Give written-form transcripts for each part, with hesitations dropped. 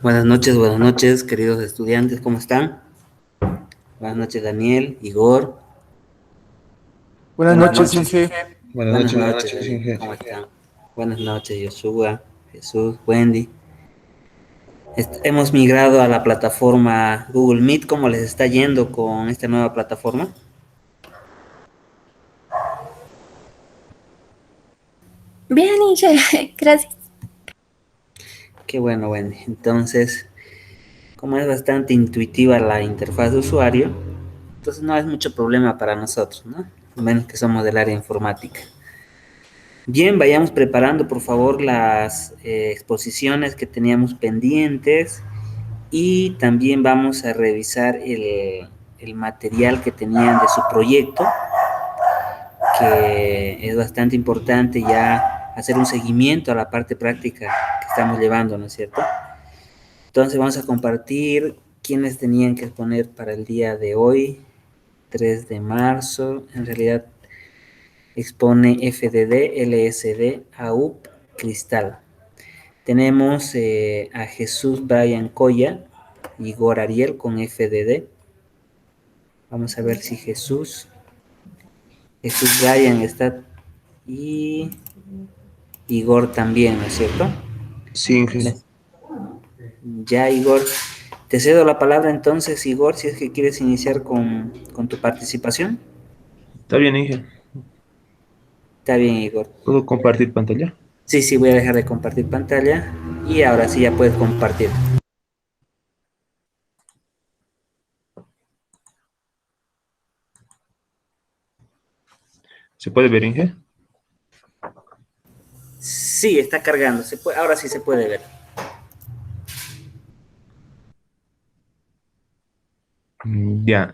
Buenas noches, queridos estudiantes, ¿cómo están? Buenas noches, Daniel, Igor. Buenas Buenas noches, noches. Inge. Buenas Buenas noches, noches, David, Inge. ¿cómo están? Buenas noches, Yoshua, Jesús, Wendy. Hemos migrado a la plataforma Google Meet. ¿Cómo les está yendo con esta nueva plataforma? Bien, Inge, gracias. Qué bueno, Wendy. Entonces, como es bastante intuitiva la interfaz de usuario, entonces no es mucho problema para nosotros, ¿no? A menos que somos del área informática. Bien, vayamos preparando por favor las exposiciones que teníamos pendientes y también vamos a revisar el material que tenían de su proyecto, que es bastante importante ya hacer un seguimiento a la parte práctica que estamos llevando, ¿no es cierto? Entonces vamos a compartir quiénes tenían que exponer para el día de hoy, 3 de marzo, en realidad expone FDD, LSD, AUP, Cristal. Tenemos a Jesús Brian Coya, Igor Ariel con FDD. Vamos a ver si Jesús Brian está y Igor también, ¿no es cierto? Sí, Inge. Ya, Igor, te cedo la palabra entonces, Igor, si es que quieres iniciar con tu participación. Está bien, Inge. Está bien, Igor. ¿Puedo compartir pantalla? Sí, sí, voy a dejar de compartir pantalla y ahora sí ya puedes compartir. ¿Se puede ver, Inge? Sí, está cargando. Ahora sí se puede ver. Ya.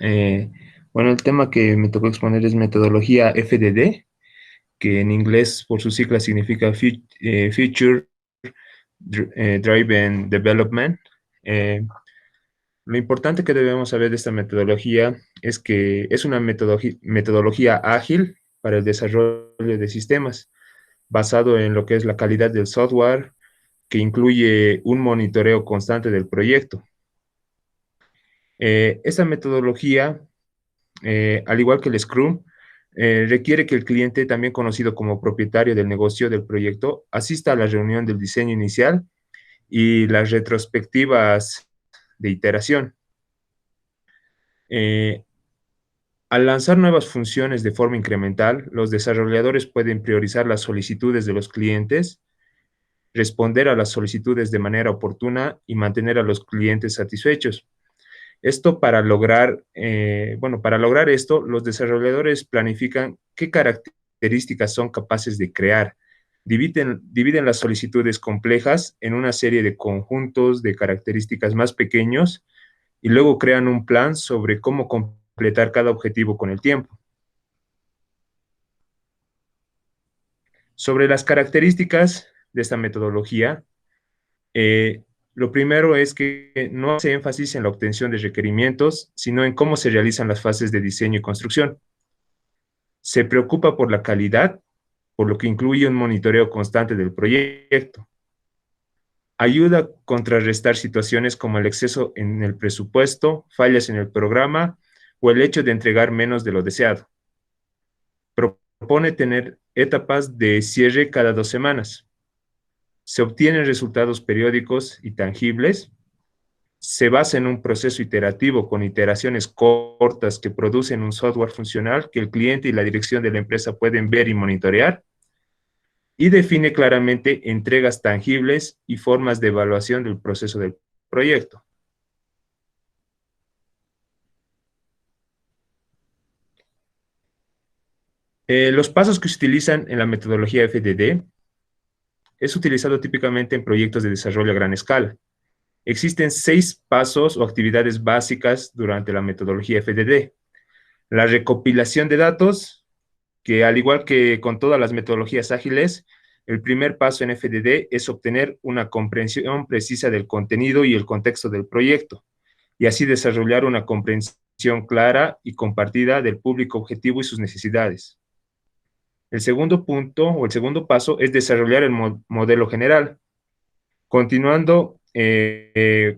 Bueno, el tema que me tocó exponer es metodología FDD, que en inglés por sus siglas significa Feature Driven Development. Eh, lo importante que debemos saber de esta metodología es que es una metodología ágil para el desarrollo de sistemas, basado en lo que es la calidad del software, que incluye un monitoreo constante del proyecto. Esta metodología, al igual que el Scrum, requiere que el cliente, también conocido como propietario del negocio del proyecto, asista a la reunión del diseño inicial y las retrospectivas de iteración. Eh, Al lanzar nuevas funciones de forma incremental, los desarrolladores pueden priorizar las solicitudes de los clientes, responder a las solicitudes de manera oportuna y mantener a los clientes satisfechos. Esto para lograr esto, los desarrolladores planifican qué características son capaces de crear. Dividen las solicitudes complejas en una serie de conjuntos de características más pequeños y luego crean un plan sobre cómo completar cada objetivo con el tiempo. Sobre las características de esta metodología, lo primero es que no hace énfasis en la obtención de requerimientos, sino en cómo se realizan las fases de diseño y construcción. Se preocupa por la calidad, por lo que incluye un monitoreo constante del proyecto. Ayuda a contrarrestar situaciones como el exceso en el presupuesto, fallas en el programa o el hecho de entregar menos de lo deseado. Propone tener etapas de cierre cada 2 semanas. Se obtienen resultados periódicos y tangibles. Se basa en un proceso iterativo con iteraciones cortas que producen un software funcional que el cliente y la dirección de la empresa pueden ver y monitorear, y define claramente entregas tangibles y formas de evaluación del proceso del proyecto. Los pasos que se utilizan en la metodología FDD es utilizado típicamente en proyectos de desarrollo a gran escala. Existen 6 pasos o actividades básicas durante la metodología FDD. La recopilación de datos, que al igual que con todas las metodologías ágiles, el primer paso en FDD es obtener una comprensión precisa del contenido y el contexto del proyecto, y así desarrollar una comprensión clara y compartida del público objetivo y sus necesidades. El segundo punto o el segundo paso es desarrollar el modelo general. Continuando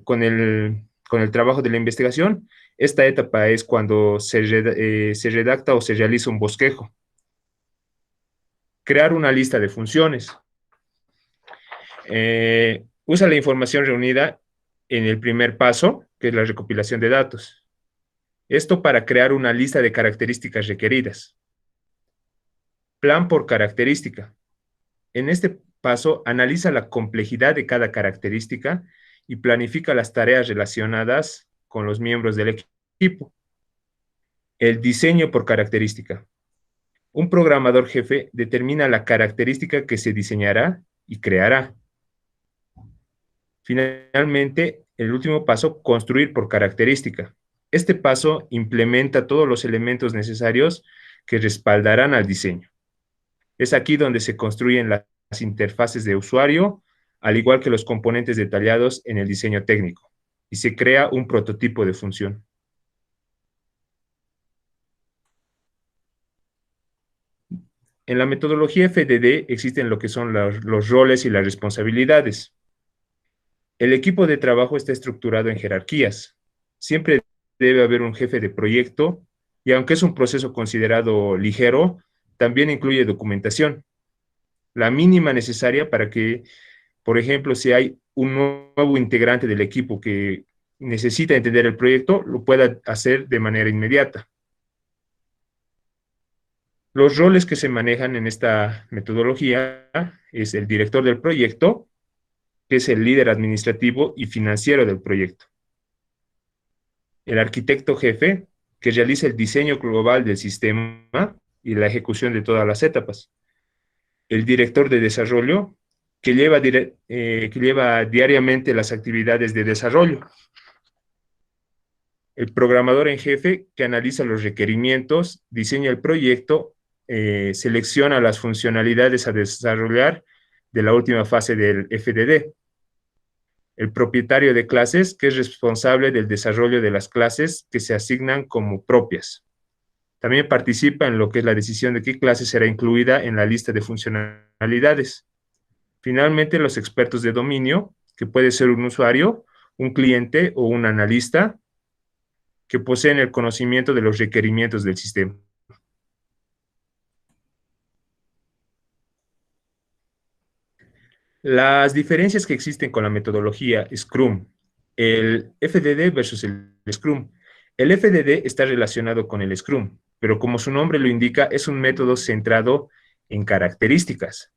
con el trabajo de la investigación, esta etapa es cuando se redacta o se realiza un bosquejo. Crear una lista de funciones. Usa la información reunida en el primer paso, que es la recopilación de datos. Esto para crear una lista de características requeridas. Plan por característica. En este paso, analiza la complejidad de cada característica y planifica las tareas relacionadas con los miembros del equipo. El diseño por característica. Un programador jefe determina la característica que se diseñará y creará. Finalmente, el último paso, construir por característica. Este paso implementa todos los elementos necesarios que respaldarán al diseño. Es aquí donde se construyen las interfaces de usuario, al igual que los componentes detallados en el diseño técnico, y se crea un prototipo de función. En la metodología FDD existen lo que son los roles y las responsabilidades. El equipo de trabajo está estructurado en jerarquías. Siempre debe haber un jefe de proyecto, y aunque es un proceso considerado ligero, también incluye documentación, la mínima necesaria para que, por ejemplo, si hay un nuevo integrante del equipo que necesita entender el proyecto, lo pueda hacer de manera inmediata. Los roles que se manejan en esta metodología es el director del proyecto, que es el líder administrativo y financiero del proyecto. El arquitecto jefe, que realiza el diseño global del sistema y la ejecución de todas las etapas. El director de desarrollo, que lleva diariamente las actividades de desarrollo. El programador en jefe, que analiza los requerimientos, diseña el proyecto, selecciona las funcionalidades a desarrollar de la última fase del FDD. El propietario de clases, que es responsable del desarrollo de las clases que se asignan como propias. También participa en lo que es la decisión de qué clase será incluida en la lista de funcionalidades. Finalmente, los expertos de dominio, que puede ser un usuario, un cliente o un analista, que poseen el conocimiento de los requerimientos del sistema. Las diferencias que existen con la metodología Scrum, el FDD versus el Scrum. El FDD está relacionado con el Scrum, pero como su nombre lo indica, es un método centrado en características,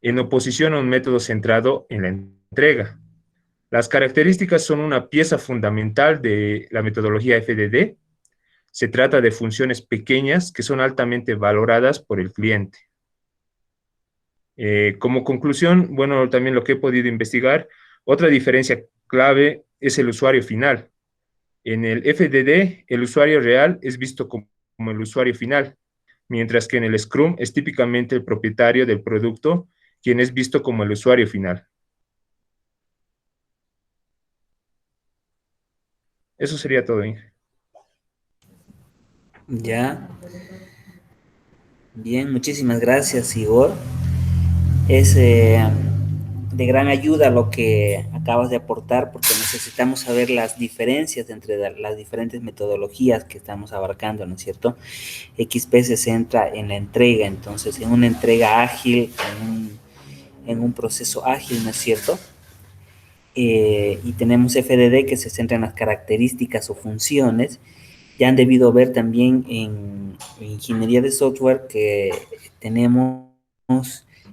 en oposición a un método centrado en la entrega. Las características son una pieza fundamental de la metodología FDD. Se trata de funciones pequeñas que son altamente valoradas por el cliente. Como conclusión, bueno, también lo que he podido investigar, otra diferencia clave es el usuario final. En el FDD, el usuario real es visto como el usuario final, mientras que en el Scrum es típicamente el propietario del producto quien es visto como el usuario final. Eso sería todo, Inge. Ya. Bien, muchísimas gracias, Igor. Es de gran ayuda lo que acabas de aportar, porque necesitamos saber las diferencias entre las diferentes metodologías que estamos abarcando, ¿no es cierto? XP se centra en la entrega, entonces en una entrega ágil, en un proceso ágil, ¿no es cierto? Y tenemos FDD que se centra en las características o funciones. Ya han debido ver también en ingeniería de software que tenemos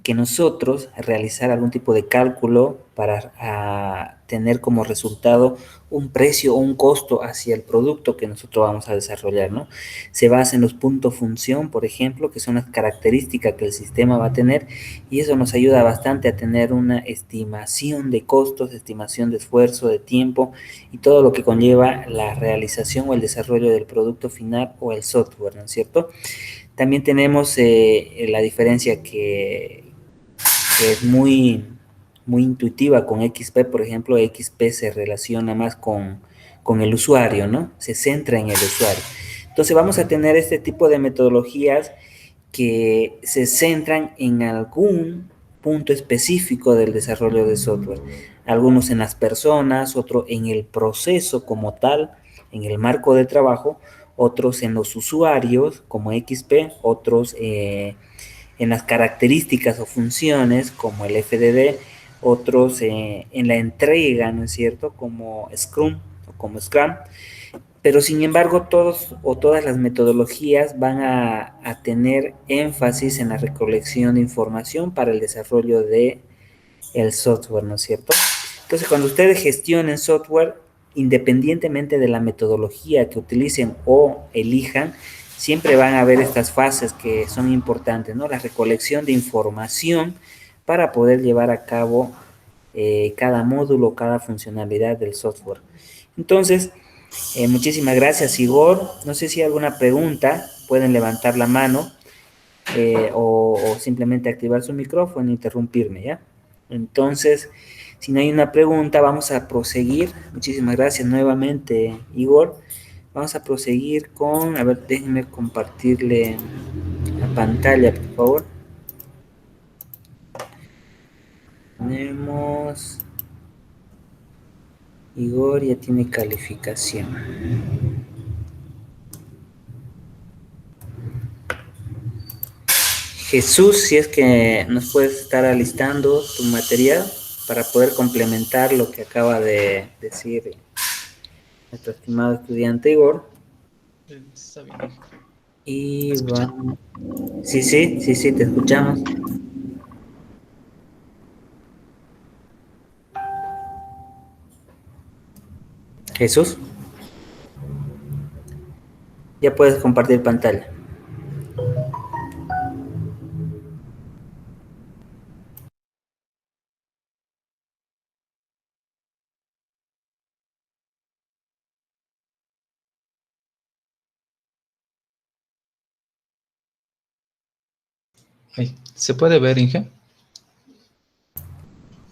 que nosotros realizar algún tipo de cálculo para tener como resultado un precio o un costo hacia el producto que nosotros vamos a desarrollar, ¿no? Se basa en los puntos función, por ejemplo, que son las características que el sistema va a tener, y eso nos ayuda bastante a tener una estimación de costos, estimación de esfuerzo, de tiempo y todo lo que conlleva la realización o el desarrollo del producto final o el software, ¿no es cierto? También tenemos la diferencia que es muy intuitiva con XP, por ejemplo. XP se relaciona más con el usuario, ¿no? Se centra en el usuario. Entonces vamos a tener este tipo de metodologías que se centran en algún punto específico del desarrollo de software. Algunos en las personas, otros en el proceso como tal, en el marco de trabajo, otros en los usuarios como XP, otros en las características o funciones como el FDD, otros en la entrega, ¿no es cierto? Como Scrum o como Scrum. Pero sin embargo, todos o todas las metodologías van a tener énfasis en la recolección de información para el desarrollo de el software, ¿no es cierto? Entonces, cuando ustedes gestionen software, independientemente de la metodología que utilicen o elijan, siempre van a haber estas fases que son importantes, ¿no? La recolección de información para poder llevar a cabo cada módulo, cada funcionalidad del software. Entonces, muchísimas gracias, Igor. No sé si hay alguna pregunta, pueden levantar la mano o simplemente activar su micrófono e interrumpirme, ¿ya? Entonces, si no hay una pregunta, vamos a proseguir. Muchísimas gracias nuevamente, Igor. Vamos a proseguir con, a ver, déjenme compartirle la pantalla, por favor. Tenemos, Igor ya tiene calificación. Jesús, si es que nos puedes estar alistando tu material para poder complementar lo que acaba de decir nuestro estimado estudiante Igor. Está bien. Y vamos. Sí, te escuchamos. Jesús, ya puedes compartir pantalla. ¿Se puede ver, Inge?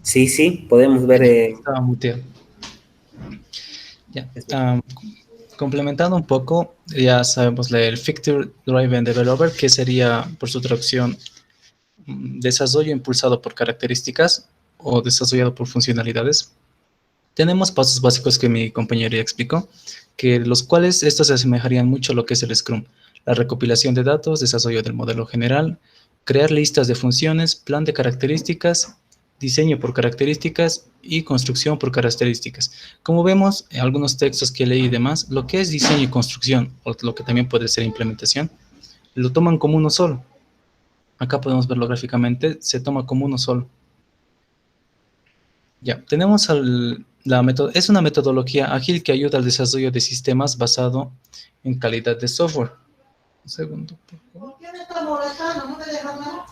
Sí, podemos ver. Estaba muteado. Ya. Complementando un poco, ya sabemos el Feature Driven Developer, que sería, por su traducción, desarrollo impulsado por características o desarrollado por funcionalidades. Tenemos pasos básicos que mi compañero ya explicó, que los cuales estos se asemejarían mucho a lo que es el Scrum. La recopilación de datos, desarrollo del modelo general, crear listas de funciones, plan de características, diseño por características y construcción por características. Como vemos en algunos textos que leí y demás, lo que es diseño y construcción, o lo que también puede ser implementación, lo toman como uno solo. Acá podemos verlo gráficamente, se toma como uno solo. Ya, tenemos es una metodología ágil que ayuda al desarrollo de sistemas basado en calidad de software. Un segundo, por favor. ¿Por qué me está molestando? ¿No me dejas hablar?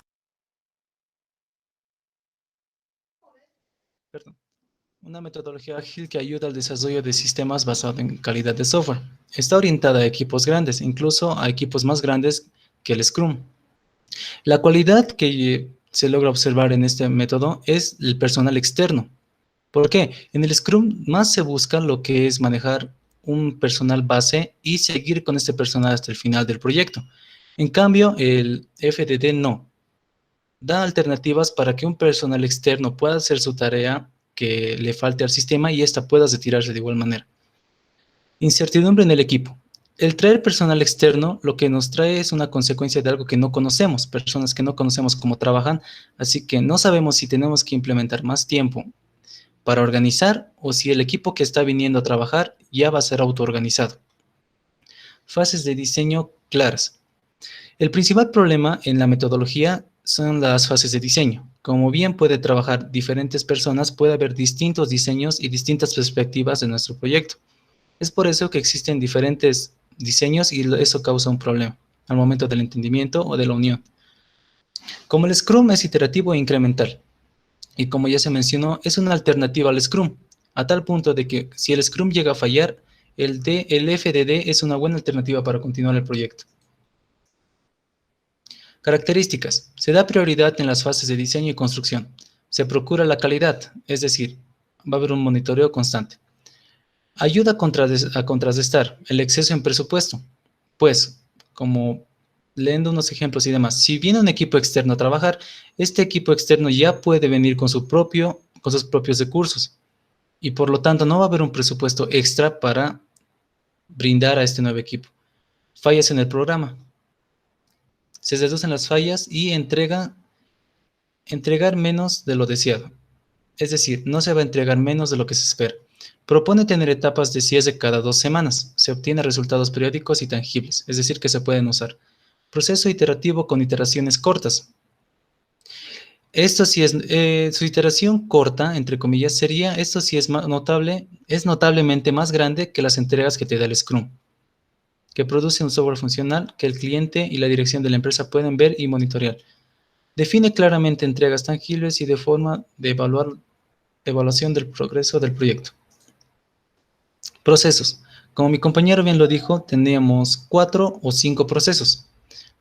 Perdón. Una metodología ágil que ayuda al desarrollo de sistemas basado en calidad de software. Está orientada a equipos grandes, incluso a equipos más grandes que el Scrum. La cualidad que se logra observar en este método es el personal externo. ¿Por qué? En el Scrum más se busca lo que es manejar un personal base y seguir con este personal hasta el final del proyecto. En cambio, el FDD no. Da alternativas para que un personal externo pueda hacer su tarea que le falte al sistema y ésta pueda retirarse de igual manera. Incertidumbre en el equipo. El traer personal externo lo que nos trae es una consecuencia de algo que no conocemos, personas que no conocemos cómo trabajan, así que no sabemos si tenemos que implementar más tiempo para organizar o si el equipo que está viniendo a trabajar ya va a ser autoorganizado. Fases de diseño claras. El principal problema en la metodología son las fases de diseño. Como bien puede trabajar diferentes personas, puede haber distintos diseños y distintas perspectivas de nuestro proyecto. Es por eso que existen diferentes diseños y eso causa un problema al momento del entendimiento o de la unión. Como el Scrum es iterativo e incremental, y como ya se mencionó, es una alternativa al Scrum, a tal punto de que si el Scrum llega a fallar, el FDD es una buena alternativa para continuar el proyecto. Características. Se da prioridad en las fases de diseño y construcción. Se procura la calidad, es decir, va a haber un monitoreo constante. Ayuda a contrarrestar el exceso en presupuesto, pues, como leyendo unos ejemplos y demás, si viene un equipo externo a trabajar, este equipo externo ya puede venir con sus propios recursos y por lo tanto no va a haber un presupuesto extra para brindar a este nuevo equipo. Fallas en el programa. Se deducen las fallas y entregar menos de lo deseado. Es decir, no se va a entregar menos de lo que se espera. Propone tener etapas de cierre cada 2 semanas. Se obtienen resultados periódicos y tangibles, es decir, que se pueden usar. Proceso iterativo con iteraciones cortas. Esto sí es, su iteración corta, entre comillas, sería, esto sí es notablemente más grande que las entregas que te da el Scrum, que produce un software funcional que el cliente y la dirección de la empresa pueden ver y monitorear. Define claramente entregas tangibles y de forma de evaluación del progreso del proyecto. Procesos. Como mi compañero bien lo dijo, teníamos 4 o 5 procesos,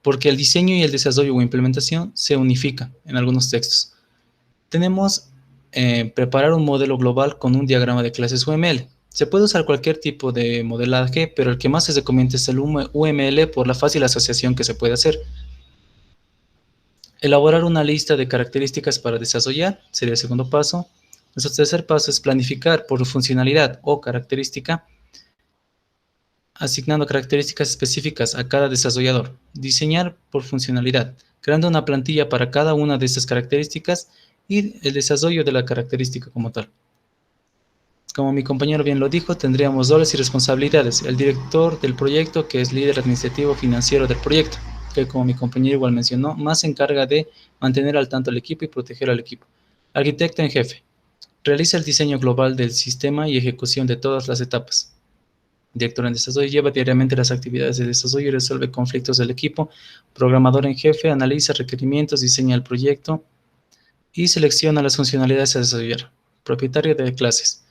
porque el diseño y el desarrollo o implementación se unifican en algunos textos. Tenemos preparar un modelo global con un diagrama de clases UML. Se puede usar cualquier tipo de modelaje, pero el que más se recomienda es el UML por la fácil asociación que se puede hacer. Elaborar una lista de características para desarrollar sería el segundo paso. Nuestro tercer paso es planificar por funcionalidad o característica, asignando características específicas a cada desarrollador. Diseñar por funcionalidad, creando una plantilla para cada una de estas características y el desarrollo de la característica como tal. Como mi compañero bien lo dijo, tendríamos roles y responsabilidades. El director del proyecto, que es líder administrativo financiero del proyecto, que como mi compañero igual mencionó, más se encarga de mantener al tanto al equipo y proteger al equipo. Arquitecto en jefe, realiza el diseño global del sistema y ejecución de todas las etapas. Director en desarrollo, lleva diariamente las actividades de desarrollo y resuelve conflictos del equipo. Programador en jefe, analiza requerimientos, diseña el proyecto y selecciona las funcionalidades a desarrollar. Propietario de clases,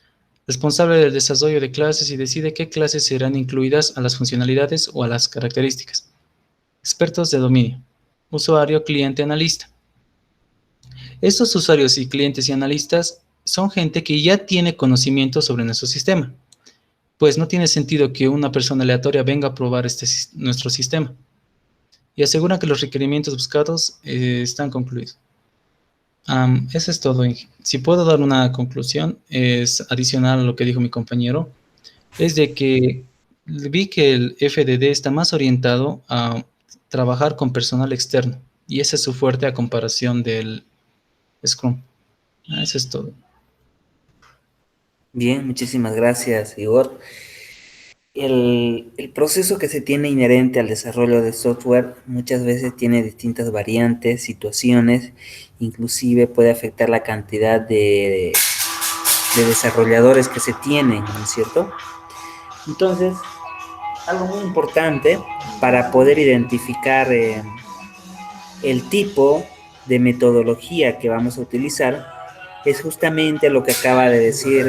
responsable del desarrollo de clases y decide qué clases serán incluidas a las funcionalidades o a las características. Expertos de dominio, usuario, cliente, analista. Estos usuarios y clientes y analistas son gente que ya tiene conocimiento sobre nuestro sistema, pues no tiene sentido que una persona aleatoria venga a probar nuestro sistema y aseguran que los requerimientos buscados están concluidos. Eso es todo. Si puedo dar una conclusión, es adicional a lo que dijo mi compañero, es de que vi que el FDD está más orientado a trabajar con personal externo y ese es su fuerte a comparación del Scrum. Eso es todo. Bien, muchísimas gracias, Igor. El proceso que se tiene inherente al desarrollo de software muchas veces tiene distintas variantes, situaciones, inclusive puede afectar la cantidad de desarrolladores que se tienen, ¿no es cierto? Entonces, algo muy importante para poder identificar el tipo de metodología que vamos a utilizar es justamente lo que acaba de decir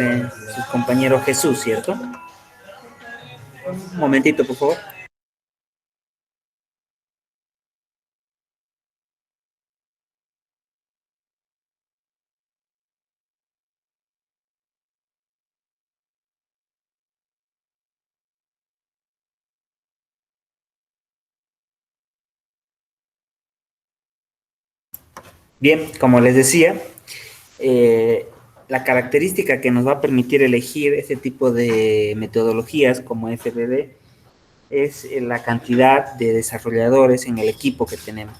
su compañero Jesús, ¿cierto? Un momentito, por favor. Bien, como les decía, la característica que nos va a permitir elegir ese tipo de metodologías como FDD es la cantidad de desarrolladores en el equipo que tenemos.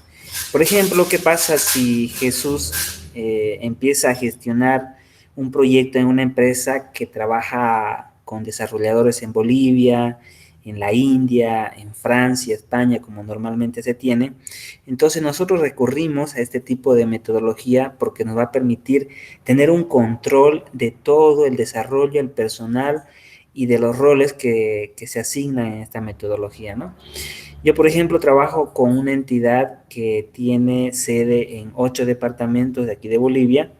Por ejemplo, ¿qué pasa si Jesús empieza a gestionar un proyecto en una empresa que trabaja con desarrolladores en Bolivia, en la India, en Francia, España, como normalmente se tiene? Entonces nosotros recurrimos a este tipo de metodología porque nos va a permitir tener un control de todo el desarrollo, el personal y de los roles que se asignan en esta metodología, ¿no? Yo, por ejemplo, trabajo con una entidad que tiene sede en 8 departamentos de aquí de Bolivia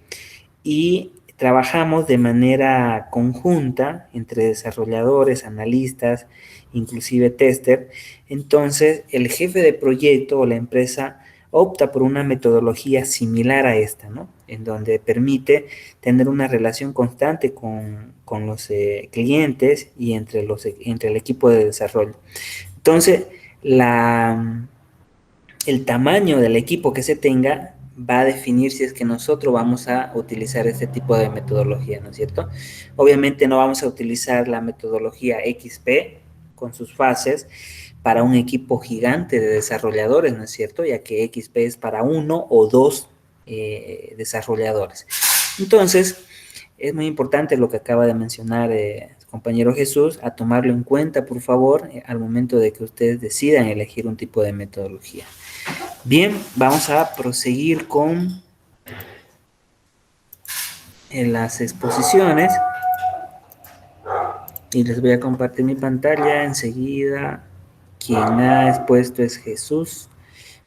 y trabajamos de manera conjunta entre desarrolladores, analistas, inclusive tester. Entonces, el jefe de proyecto o la empresa opta por una metodología similar a esta, ¿no? En donde permite tener una relación constante con los clientes y entre el equipo de desarrollo. Entonces, la el tamaño del equipo que se tenga va a definir si es que nosotros vamos a utilizar este tipo de metodología, ¿no es cierto? Obviamente no vamos a utilizar la metodología XP con sus fases para un equipo gigante de desarrolladores, ¿no es cierto? Ya que XP es para uno o dos desarrolladores. Entonces, es muy importante lo que acaba de mencionar compañero Jesús, a tomarlo en cuenta, por favor, al momento de que ustedes decidan elegir un tipo de metodología. Bien, vamos a proseguir con las exposiciones y les voy a compartir mi pantalla enseguida. Quien ha expuesto es Jesús.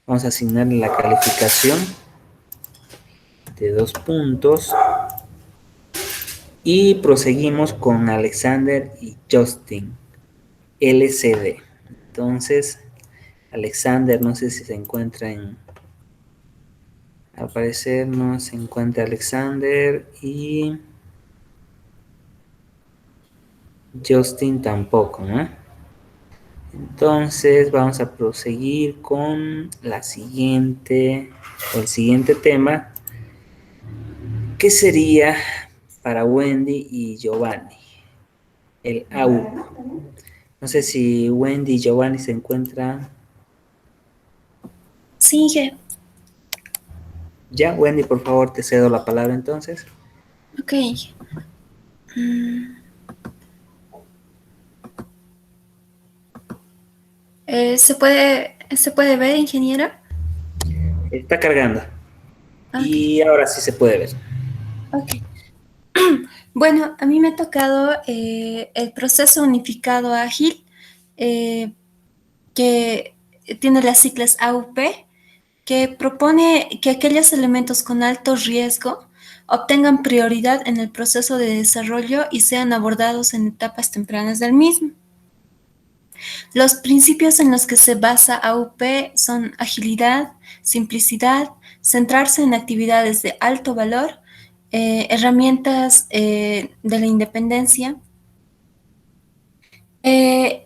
Vamos a asignarle la calificación de 2 puntos y proseguimos con Alexander y Justin, LCD. Entonces, Alexander, no sé si se encuentra en... Al parecer no se encuentra Alexander y Justin tampoco, ¿no? Entonces vamos a proseguir con el siguiente tema, que sería para Wendy y Giovanni, el AUP. No sé si Wendy y Giovanni se encuentran. Sí, jefe. Ya, Wendy, por favor, te cedo la palabra entonces. Ok. Mm. ¿Se puede ver, ingeniera? Está cargando. Okay. Y ahora sí se puede ver. Ok. Bueno, a mí me ha tocado el proceso unificado ágil, que tiene las siglas AUP, que propone que aquellos elementos con alto riesgo obtengan prioridad en el proceso de desarrollo y sean abordados en etapas tempranas del mismo. Los principios en los que se basa AUP son agilidad, simplicidad, centrarse en actividades de alto valor, herramientas de la independencia. El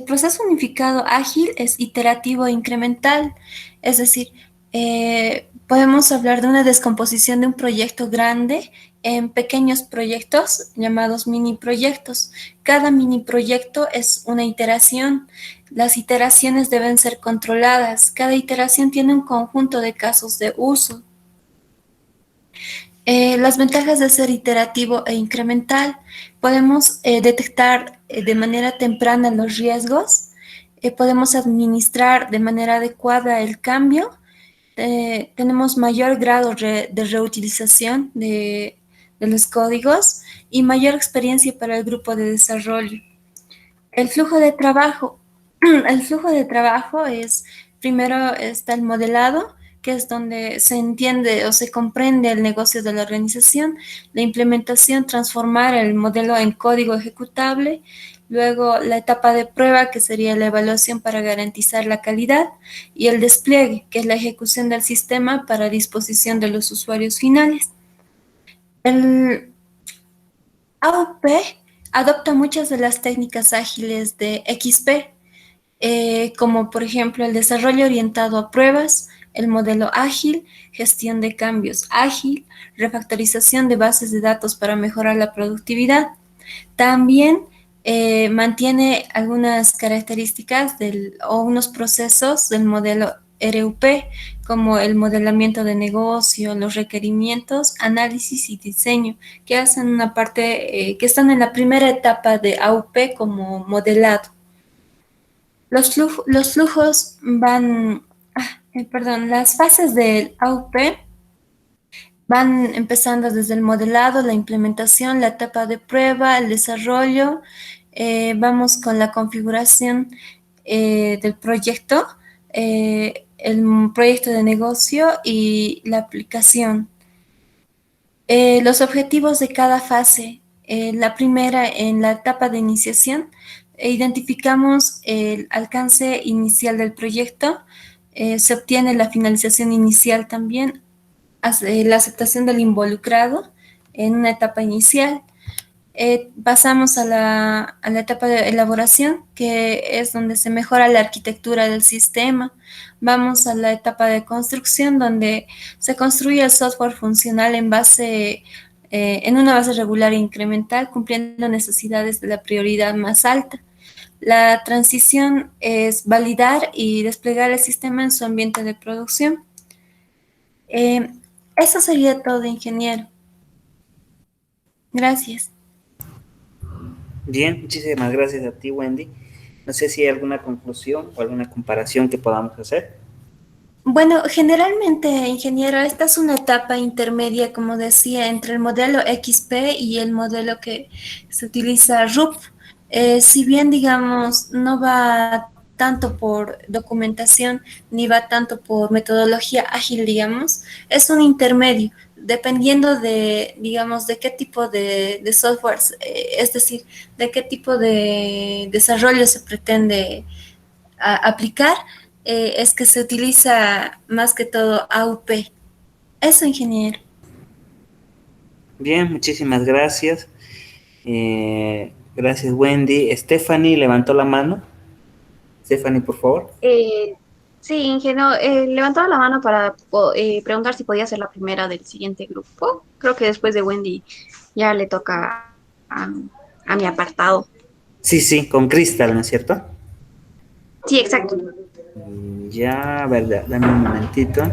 proceso unificado ágil es iterativo e incremental, es decir, podemos hablar de una descomposición de un proyecto grande en pequeños proyectos llamados mini proyectos. Cada mini proyecto es una iteración. Las iteraciones deben ser controladas. Cada iteración tiene un conjunto de casos de uso. Las ventajas de ser iterativo e incremental. Podemos detectar de manera temprana los riesgos, podemos administrar de manera adecuada el cambio, tenemos mayor grado de reutilización de los códigos y mayor experiencia para el grupo de desarrollo. El flujo de trabajo. El flujo de trabajo es, primero está el modelado, que es donde se entiende o se comprende el negocio de la organización, la implementación, transformar el modelo en código ejecutable, luego la etapa de prueba, que sería la evaluación para garantizar la calidad, y el despliegue, que es la ejecución del sistema para disposición de los usuarios finales. El AUP adopta muchas de las técnicas ágiles de XP, como por ejemplo el desarrollo orientado a pruebas, el modelo ágil, gestión de cambios ágil, refactorización de bases de datos para mejorar la productividad. También mantiene algunas características o unos procesos del modelo RUP, como el modelamiento de negocio, los requerimientos, análisis y diseño, que hacen una parte, que están en la primera etapa de AUP como modelado. Las fases del AUP van empezando desde el modelado, la implementación, la etapa de prueba, el desarrollo. Vamos con la configuración del proyecto, el proyecto de negocio y la aplicación. Los objetivos de cada fase. La primera, en la etapa de iniciación, identificamos el alcance inicial del proyecto, se obtiene la finalización inicial también, la aceptación del involucrado en una etapa inicial. pasamos a la etapa de elaboración, que es donde se mejora la arquitectura del sistema. Vamos a la etapa de construcción, donde se construye el software funcional en una base regular e incremental, cumpliendo necesidades de la prioridad más alta. La transición es validar y desplegar el sistema en su ambiente de producción. Eh, Eso sería todo, ingeniero. Gracias. Bien, muchísimas gracias a ti, Wendy. No sé si hay alguna conclusión o alguna comparación que podamos hacer. Bueno, generalmente, ingeniero, esta es una etapa intermedia, como decía, entre el modelo XP y el modelo que se utiliza RUP. Si bien, digamos, no va tanto por documentación ni va tanto por metodología ágil, digamos, es un intermedio, dependiendo de, digamos, de qué tipo de softwares, es decir, de qué tipo de desarrollo se pretende aplicar, es que se utiliza más que todo AUP. Eso, ingeniero. Bien, muchísimas gracias. Gracias, Wendy. Stephanie levantó la mano. Stephanie, por favor. Sí, ingeniero, levantaba la mano para preguntar si podía ser la primera del siguiente grupo. Creo que después de Wendy ya le toca a mi apartado. Sí, sí, con Crystal, ¿no es cierto? Sí, exacto. Ya, a ver, dame un momentito.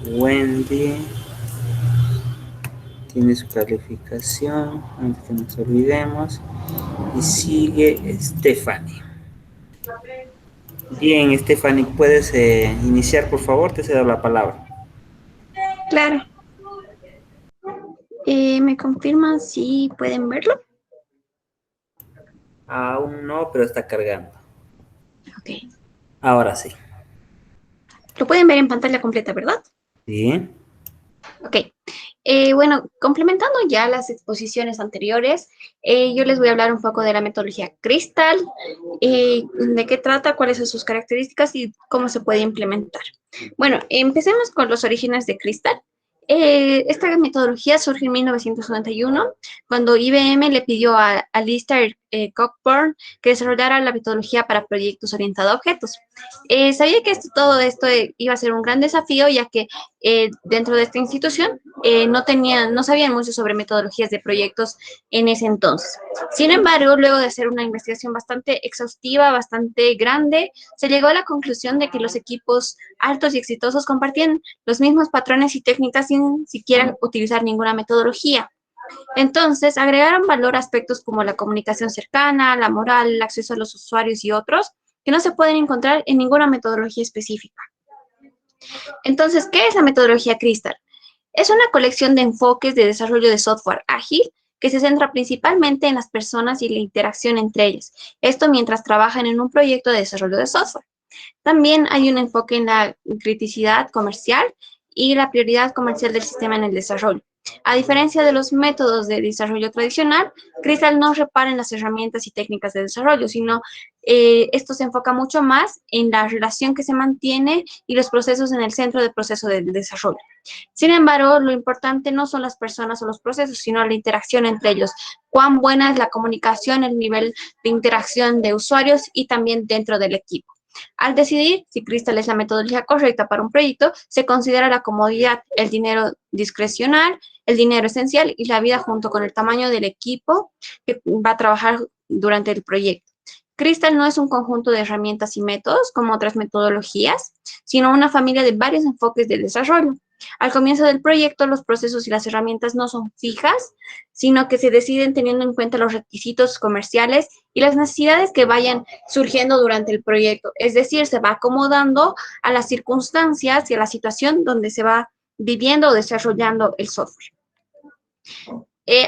Wendy tiene su calificación, antes que nos olvidemos. Y sigue Stephanie. Bien, Stephanie, ¿puedes iniciar, por favor? Te cedo la palabra. Claro. ¿Me confirman si pueden verlo? Aún no, pero está cargando. Ok. Ahora sí. Lo pueden ver en pantalla completa, ¿verdad? Sí. Ok. Bueno, complementando ya las exposiciones anteriores, yo les voy a hablar un poco de la metodología Crystal, de qué trata, cuáles son sus características y cómo se puede implementar. Bueno, empecemos con los orígenes de Crystal. Esta metodología surge en 1991, cuando IBM le pidió a Alistair Cockburn que desarrollara la metodología para proyectos orientados a objetos. Sabía que todo esto iba a ser un gran desafío, ya que dentro de esta institución no sabían mucho sobre metodologías de proyectos en ese entonces. Sin embargo, luego de hacer una investigación bastante exhaustiva, bastante grande, se llegó a la conclusión de que los equipos altos y exitosos compartían los mismos patrones y técnicas sin siquiera utilizar ninguna metodología. Entonces, agregaron valor a aspectos como la comunicación cercana, la moral, el acceso a los usuarios y otros, que no se pueden encontrar en ninguna metodología específica. Entonces, ¿qué es la metodología Crystal? Es una colección de enfoques de desarrollo de software ágil que se centra principalmente en las personas y la interacción entre ellas. Esto mientras trabajan en un proyecto de desarrollo de software. También hay un enfoque en la criticidad comercial y la prioridad comercial del sistema en el desarrollo. A diferencia de los métodos de desarrollo tradicional, Crystal no repara en las herramientas y técnicas de desarrollo, sino esto se enfoca mucho más en la relación que se mantiene y los procesos en el centro del proceso de desarrollo. Sin embargo, lo importante no son las personas o los procesos, sino la interacción entre ellos. Cuán buena es la comunicación, el nivel de interacción de usuarios y también dentro del equipo. Al decidir si Crystal es la metodología correcta para un proyecto, se considera la comodidad, el dinero discrecional, el dinero esencial y la vida junto con el tamaño del equipo que va a trabajar durante el proyecto. Crystal no es un conjunto de herramientas y métodos como otras metodologías, sino una familia de varios enfoques de desarrollo. Al comienzo del proyecto, los procesos y las herramientas no son fijas, sino que se deciden teniendo en cuenta los requisitos comerciales y las necesidades que vayan surgiendo durante el proyecto. Es decir, se va acomodando a las circunstancias y a la situación donde se va viviendo o desarrollando el software.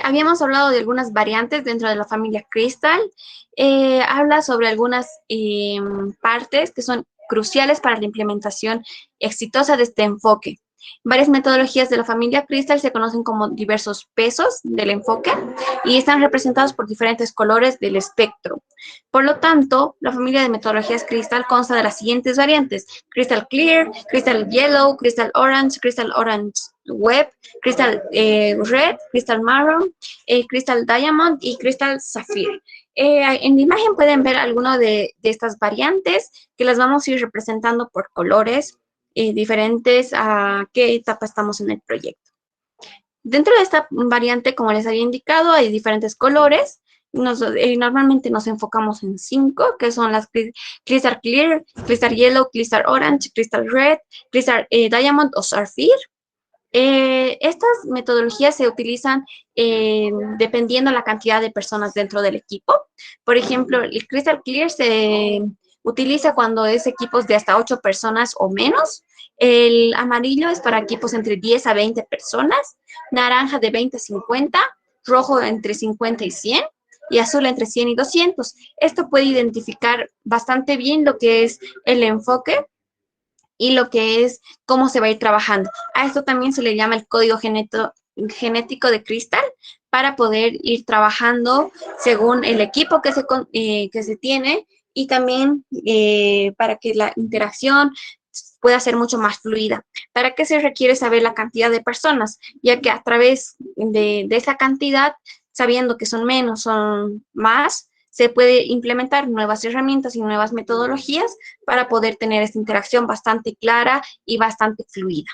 Habíamos hablado de algunas variantes dentro de la familia Crystal. Habla sobre algunas partes que son cruciales para la implementación exitosa de este enfoque. Varias metodologías de la familia Crystal se conocen como diversos pesos del enfoque y están representados por diferentes colores del espectro. Por lo tanto, la familia de metodologías Crystal consta de las siguientes variantes: Crystal Clear, Crystal Yellow, Crystal Orange Web, Crystal Red, Crystal Maroon, Crystal Diamond y Crystal Sapphire. En la imagen pueden ver algunas de estas variantes que las vamos a ir representando por colores diferentes a qué etapa estamos en el proyecto. Dentro de esta variante, como les había indicado, hay diferentes colores. Normalmente nos enfocamos en 5, que son las Crystal Clear, Crystal Yellow, Crystal Orange, Crystal Red, Crystal Diamond o Sapphire. Estas metodologías se utilizan dependiendo la cantidad de personas dentro del equipo. Por ejemplo, el Crystal Clear se utiliza cuando es equipos de hasta 8 personas o menos. El amarillo es para equipos entre 10 a 20 personas, naranja de 20 a 50, rojo entre 50 y 100 y azul entre 100 y 200. Esto puede identificar bastante bien lo que es el enfoque y lo que es cómo se va a ir trabajando. A esto también se le llama el código genético de Crystal para poder ir trabajando según el equipo que se tiene y también para que la interacción pueda ser mucho más fluida. ¿Para qué se requiere saber la cantidad de personas? Ya que a través de esa cantidad, sabiendo que son menos, son más, se puede implementar nuevas herramientas y nuevas metodologías para poder tener esta interacción bastante clara y bastante fluida.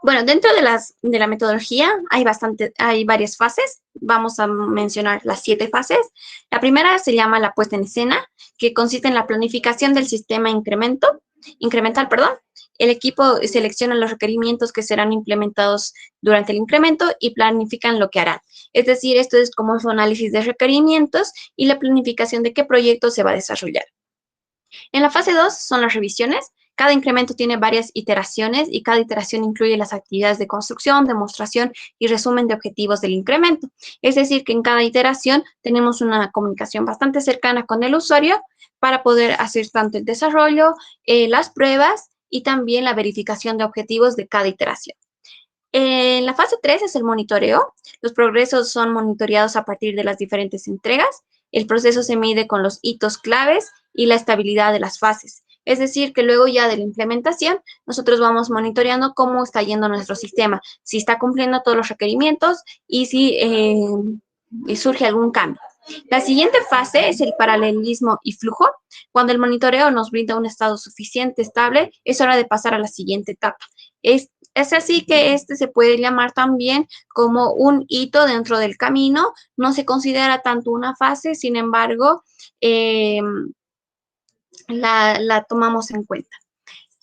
Bueno, dentro de la metodología hay varias fases. Vamos a mencionar las 7 fases. La primera se llama la puesta en escena, que consiste en la planificación del sistema incremental. El equipo selecciona los requerimientos que serán implementados durante el incremento y planifican lo que harán. Es decir, esto es como su análisis de requerimientos y la planificación de qué proyecto se va a desarrollar. En la fase 2 son las revisiones. Cada incremento tiene varias iteraciones y cada iteración incluye las actividades de construcción, demostración y resumen de objetivos del incremento. Es decir, que en cada iteración tenemos una comunicación bastante cercana con el usuario para poder hacer tanto el desarrollo, las pruebas y también la verificación de objetivos de cada iteración. En la fase 3 es el monitoreo. Los progresos son monitoreados a partir de las diferentes entregas. El proceso se mide con los hitos claves y la estabilidad de las fases. Es decir, que luego ya de la implementación, nosotros vamos monitoreando cómo está yendo nuestro sistema, si está cumpliendo todos los requerimientos y si surge algún cambio. La siguiente fase es el paralelismo y flujo. Cuando el monitoreo nos brinda un estado suficiente estable, es hora de pasar a la siguiente etapa. Es así que este se puede llamar también como un hito dentro del camino. No se considera tanto una fase, sin embargo, la tomamos en cuenta.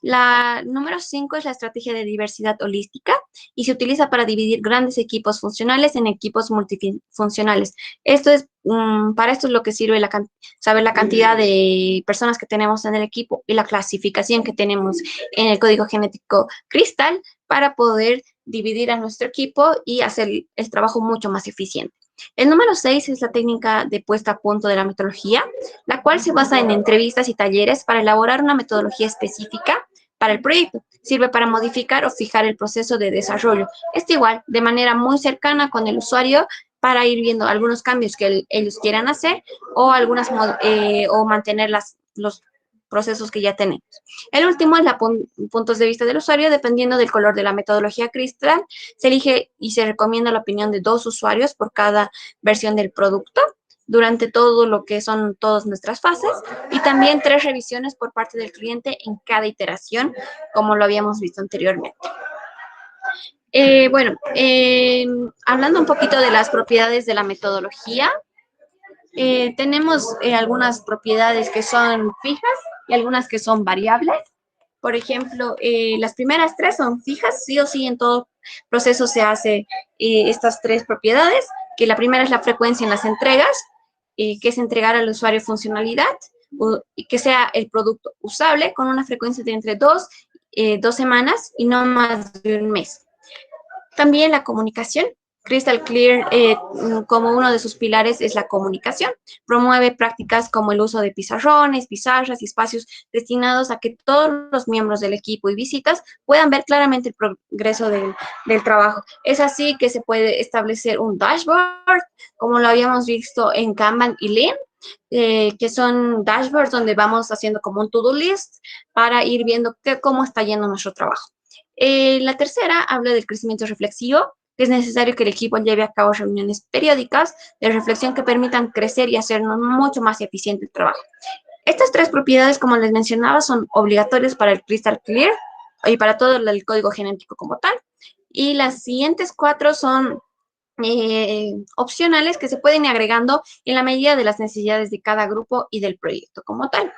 La número 5 es la estrategia de diversidad holística y se utiliza para dividir grandes equipos funcionales en equipos multifuncionales. Para esto es lo que sirve saber la cantidad de personas que tenemos en el equipo y la clasificación que tenemos en el código genético Crystal para poder dividir a nuestro equipo y hacer el trabajo mucho más eficiente. El número 6 es la técnica de puesta a punto de la metodología, la cual se basa en entrevistas y talleres para elaborar una metodología específica para el proyecto. Sirve para modificar o fijar el proceso de desarrollo. Esto igual, de manera muy cercana con el usuario para ir viendo algunos cambios que ellos quieran hacer o mantener los procesos que ya tenemos. El último es puntos de vista del usuario. Dependiendo del color de la metodología Crystal, se elige y se recomienda la opinión de 2 usuarios por cada versión del producto durante todo lo que son todas nuestras fases y también 3 revisiones por parte del cliente en cada iteración, como lo habíamos visto anteriormente. Hablando un poquito de las propiedades de la metodología, tenemos algunas propiedades que son fijas y algunas que son variables. Por ejemplo, las primeras 3 son fijas, sí o sí en todo proceso se hace estas 3 propiedades, que la primera es la frecuencia en las entregas, que es entregar al usuario funcionalidad, y que sea el producto usable con una frecuencia de entre 2 semanas y no más de un mes. También la comunicación, Crystal Clear, como uno de sus pilares, es la comunicación. Promueve prácticas como el uso de pizarrones, pizarras y espacios destinados a que todos los miembros del equipo y visitas puedan ver claramente el progreso del trabajo. Es así que se puede establecer un dashboard, como lo habíamos visto en Kanban y Lean, que son dashboards donde vamos haciendo como un to-do list para ir viendo cómo está yendo nuestro trabajo. La tercera habla del crecimiento reflexivo, que es necesario que el equipo lleve a cabo reuniones periódicas de reflexión que permitan crecer y hacernos mucho más eficiente el trabajo. Estas tres propiedades, como les mencionaba, son obligatorias para el Crystal Clear y para todo el código genético como tal. Y las siguientes cuatro son opcionales que se pueden ir agregando en la medida de las necesidades de cada grupo y del proyecto como tal.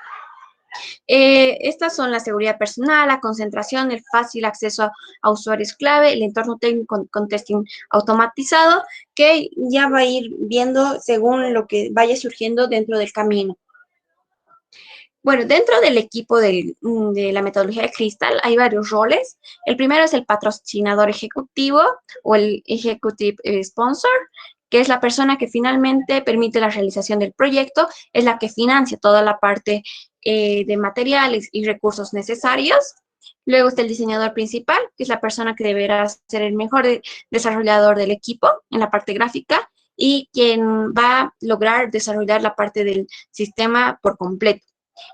Estas son la seguridad personal, la concentración, el fácil acceso a usuarios clave, el entorno técnico con testing automatizado, que ya va a ir viendo según lo que vaya surgiendo dentro del camino. Bueno, dentro del equipo de la metodología de Crystal hay varios roles. El primero es el patrocinador ejecutivo o el executive sponsor, que es la persona que finalmente permite la realización del proyecto, es la que financia toda la parte de materiales y recursos necesarios. Luego está el diseñador principal, que es la persona que deberá ser el mejor desarrollador del equipo en la parte gráfica y quien va a lograr desarrollar la parte del sistema por completo.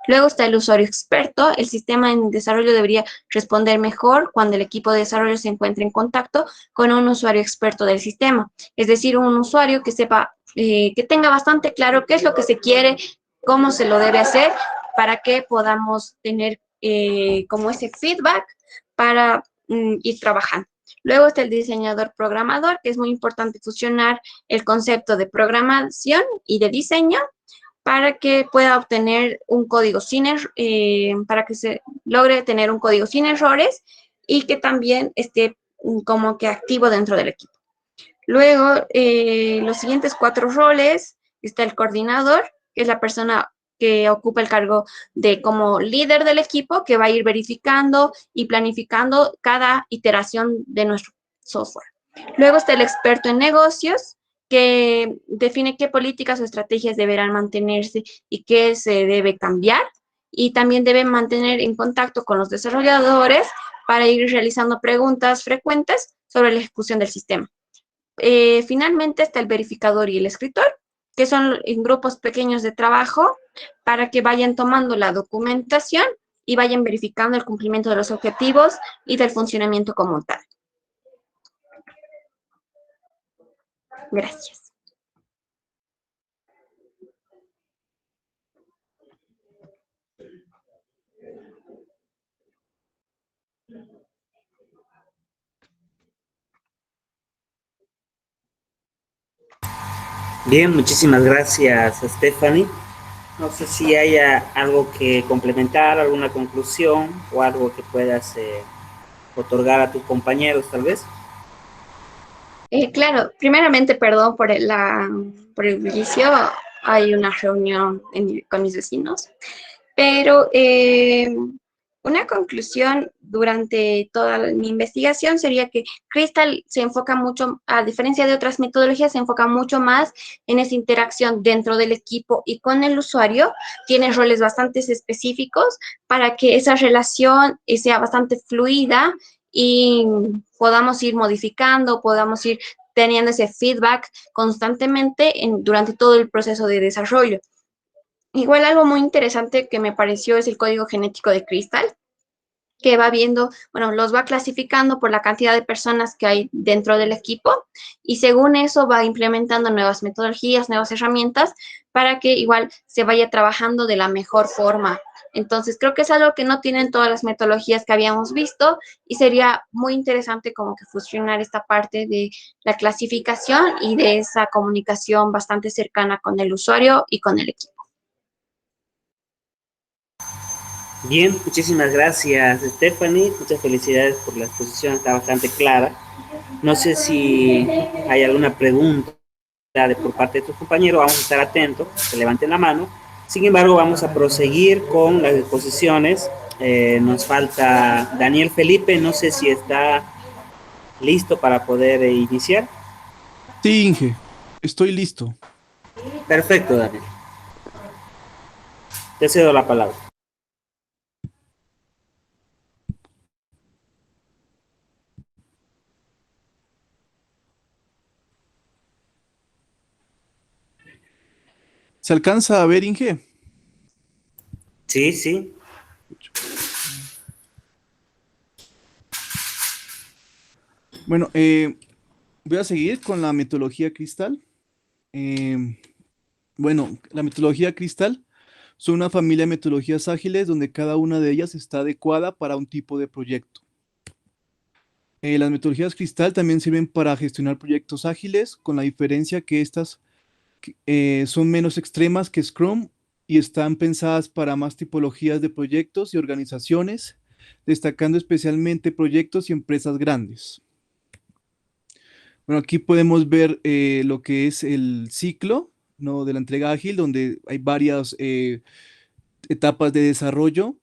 Luego está el usuario experto. El sistema en desarrollo debería responder mejor cuando el equipo de desarrollo se encuentre en contacto con un usuario experto del sistema. Es decir, un usuario que sepa, que tenga bastante claro qué es lo que se quiere, cómo se lo debe hacer, para que podamos tener como ese feedback para ir trabajando. Luego está el diseñador programador, que es muy importante fusionar el concepto de programación y de diseño para que pueda obtener un código para que se logre tener un código sin errores y que también esté como que activo dentro del equipo. Luego, los siguientes cuatro roles, está el coordinador, que es la persona que ocupa el cargo de como líder del equipo, que va a ir verificando y planificando cada iteración de nuestro software. Luego está el experto en negocios, que define qué políticas o estrategias deberán mantenerse y qué se debe cambiar. Y también debe mantener en contacto con los desarrolladores para ir realizando preguntas frecuentes sobre la ejecución del sistema. Finalmente está el verificador y el escritor, que son en grupos pequeños de trabajo para que vayan tomando la documentación y vayan verificando el cumplimiento de los objetivos y del funcionamiento como tal. Gracias. Bien, muchísimas gracias, Stephanie. No sé si haya algo que complementar, alguna conclusión o algo que puedas otorgar a tus compañeros, tal vez. Claro, primeramente, perdón por el bullicio. Hay una reunión con mis vecinos, pero una conclusión durante toda mi investigación sería que Crystal se enfoca mucho, a diferencia de otras metodologías, se enfoca mucho más en esa interacción dentro del equipo y con el usuario. Tiene roles bastante específicos para que esa relación sea bastante fluida y podamos ir modificando, podamos ir teniendo ese feedback constantemente durante todo el proceso de desarrollo. Igual algo muy interesante que me pareció es el código genético de Crystal, que va viendo, bueno, los va clasificando por la cantidad de personas que hay dentro del equipo y según eso va implementando nuevas metodologías, nuevas herramientas para que igual se vaya trabajando de la mejor forma. Entonces, creo que es algo que no tienen todas las metodologías que habíamos visto y sería muy interesante como que fusionar esta parte de la clasificación y de esa comunicación bastante cercana con el usuario y con el equipo. Bien, muchísimas gracias, Stephanie. Muchas felicidades por la exposición, está bastante clara. No sé si hay alguna pregunta por parte de tus compañeros, vamos a estar atentos, que levanten la mano. Sin embargo, vamos a proseguir con las exposiciones. Nos falta Daniel Felipe, no sé si está listo para poder iniciar. Sí, Inge, estoy listo. Perfecto, Daniel. Te cedo la palabra. ¿Se alcanza a ver, Inge? Sí, sí. Bueno, voy a seguir con la metodología cristal. Eh, bueno, la metodología cristal son una familia de metodologías ágiles donde cada una de ellas está adecuada para un tipo de proyecto. Las metodologías cristal también sirven para gestionar proyectos ágiles, con la diferencia que estas son menos extremas que Scrum y están pensadas para más tipologías de proyectos y organizaciones, destacando especialmente proyectos y empresas grandes. Bueno, aquí podemos ver lo que es el ciclo, ¿no?, de la entrega ágil, donde hay varias etapas de desarrollo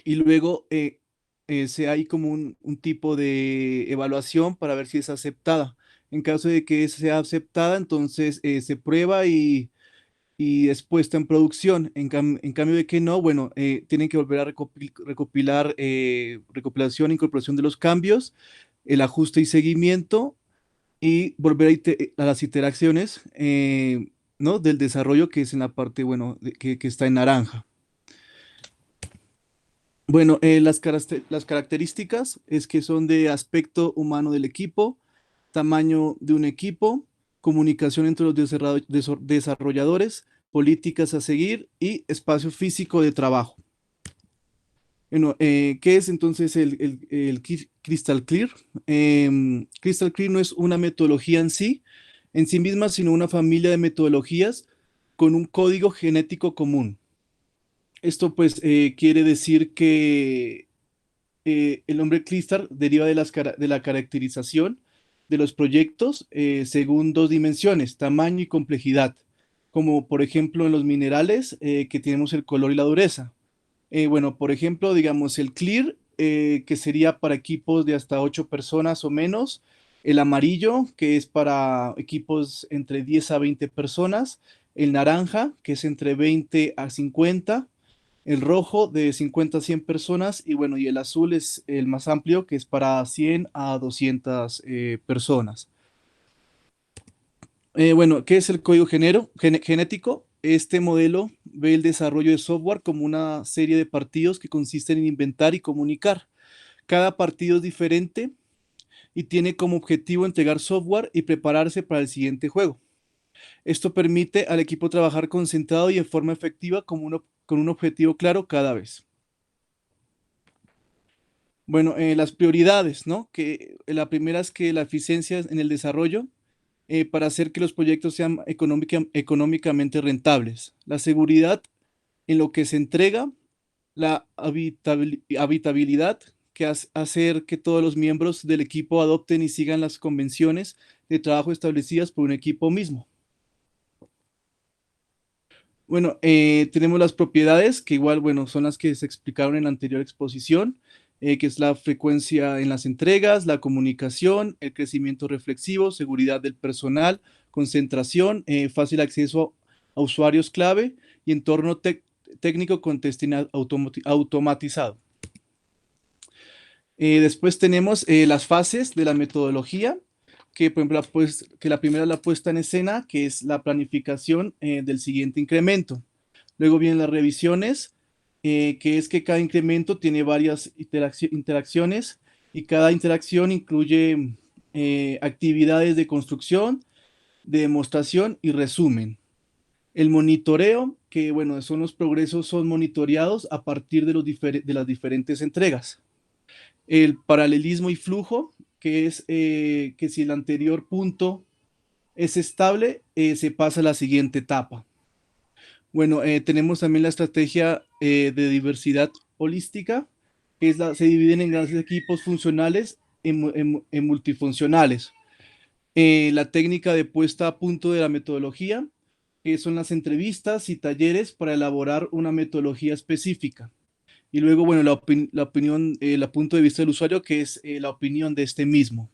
y luego hay como un tipo de evaluación para ver si es aceptada. En caso de que sea aceptada, entonces se prueba y es puesta en producción. En cambio de que no, bueno, tienen que volver a recopilar recopilación e incorporación de los cambios, el ajuste y seguimiento y volver a las iteraciones, ¿no?, del desarrollo, que es en la parte, bueno, que está en naranja. Bueno, las características es que son de aspecto humano del equipo, tamaño de un equipo, comunicación entre los desarrolladores, políticas a seguir y espacio físico de trabajo. Bueno, ¿qué es entonces el Crystal Clear? Crystal Clear no es una metodología en sí misma, sino una familia de metodologías con un código genético común. Esto pues quiere decir que el nombre Crystal deriva de la caracterización de los proyectos según dos dimensiones, tamaño y complejidad, como por ejemplo en los minerales que tenemos el color y la dureza. Bueno, por ejemplo, digamos el clear, que sería para equipos de hasta 8 personas o menos, el amarillo, que es para equipos entre 10 a 20 personas, el naranja, que es entre 20 a 50, el rojo de 50 a 100 personas, y bueno, y el azul es el más amplio, que es para 100 a 200 personas. Bueno, ¿qué es el código genético? Este modelo ve el desarrollo de software como una serie de partidos que consisten en inventar y comunicar. Cada partido es diferente y tiene como objetivo entregar software y prepararse para el siguiente juego. Esto permite al equipo trabajar concentrado y en forma efectiva con un objetivo claro cada vez. Bueno, las prioridades, ¿no? Que la primera es que la eficiencia en el desarrollo, para hacer que los proyectos sean económicamente rentables. La seguridad en lo que se entrega, la habitabilidad, que hacer que todos los miembros del equipo adopten y sigan las convenciones de trabajo establecidas por un equipo mismo. Bueno, tenemos las propiedades, que igual, bueno, son las que se explicaron en la anterior exposición, que es la frecuencia en las entregas, la comunicación, el crecimiento reflexivo, seguridad del personal, concentración, fácil acceso a usuarios clave y entorno técnico con testing automatizado. Después tenemos las fases de la metodología, que por ejemplo, que la primera es la puesta en escena, que es la planificación del siguiente incremento. Luego vienen las revisiones, que es que cada incremento tiene varias interacciones y cada interacción incluye actividades de construcción, de demostración y resumen. El monitoreo, que bueno, los progresos son monitoreados a partir de las diferentes entregas. El paralelismo y flujo, que es que si el anterior punto es estable, se pasa a la siguiente etapa. Bueno, tenemos también la estrategia de diversidad holística, que se dividen en grandes equipos funcionales en multifuncionales. La técnica de puesta a punto de la metodología, que son las entrevistas y talleres para elaborar una metodología específica. Y luego, bueno, la opinión, el punto de vista del usuario, que es la opinión de este mismo.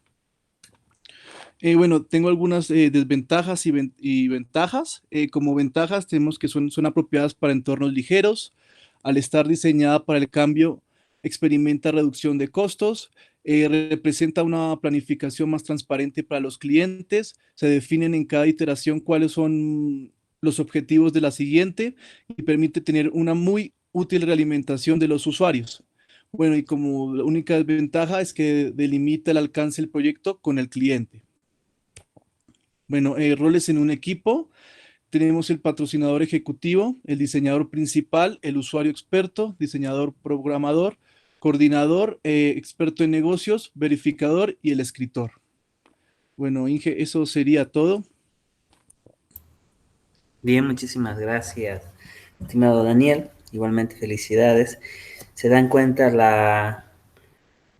Bueno, tengo algunas desventajas y ventajas. Como ventajas tenemos que son apropiadas para entornos ligeros. Al estar diseñada para el cambio, experimenta reducción de costos, representa una planificación más transparente para los clientes, se definen en cada iteración cuáles son los objetivos de la siguiente y permite tener una muy útil realimentación de los usuarios. Bueno, y como la única desventaja es que delimita el alcance del proyecto con el cliente. Bueno, roles en un equipo. Tenemos el patrocinador ejecutivo, el diseñador principal, el usuario experto, diseñador programador, coordinador, experto en negocios, verificador y el escritor. Bueno, Inge, eso sería todo. Bien, muchísimas gracias, estimado Daniel. Igualmente felicidades. Se dan cuenta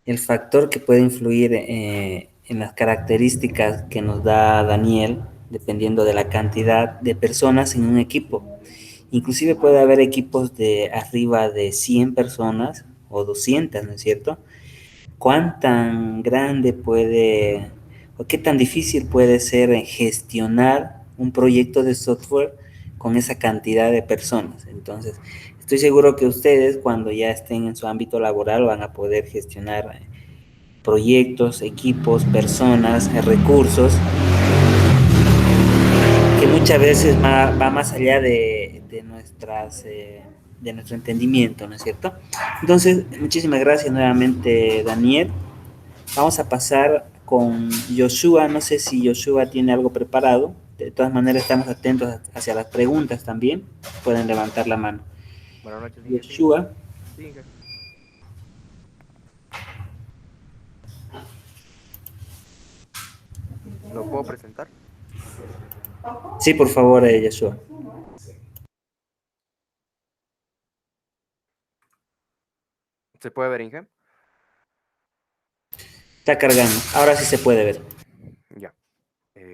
el factor que puede influir en las características que nos da Daniel, dependiendo de la cantidad de personas en un equipo. Inclusive puede haber equipos de arriba de 100 personas o 200, ¿no es cierto? ¿Cuán tan grande puede o qué tan difícil puede ser gestionar un proyecto de software con esa cantidad de personas? Entonces, estoy seguro que ustedes cuando ya estén en su ámbito laboral van a poder gestionar proyectos, equipos, personas, recursos, que muchas veces va más allá de nuestro entendimiento, ¿no es cierto? Entonces, muchísimas gracias nuevamente, Daniel. Vamos a pasar con Joshua. No sé si Joshua tiene algo preparado. De todas maneras, estamos atentos hacia las preguntas también. Pueden levantar la mano. Buenas noches, Inge. Joshua. Sí, Inge. ¿Lo puedo presentar? Sí, por favor, Joshua. ¿Se puede ver, Inge? Está cargando. Ahora sí se puede ver. Ya.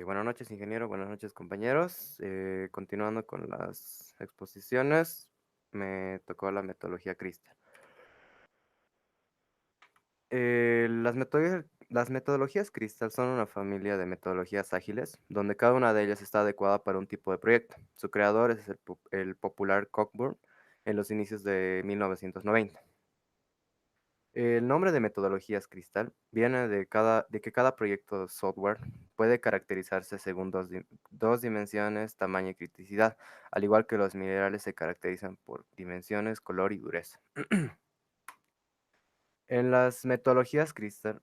Buenas noches, ingeniero. Buenas noches, compañeros. Continuando con las exposiciones, me tocó la metodología Crystal. Las metodologías Crystal son una familia de metodologías ágiles, donde cada una de ellas está adecuada para un tipo de proyecto. Su creador es el popular Cockburn en los inicios de 1990. El nombre de metodologías Crystal viene de que cada proyecto de software puede caracterizarse según dos dimensiones, tamaño y criticidad, al igual que los minerales se caracterizan por dimensiones, color y dureza. En las metodologías Crystal,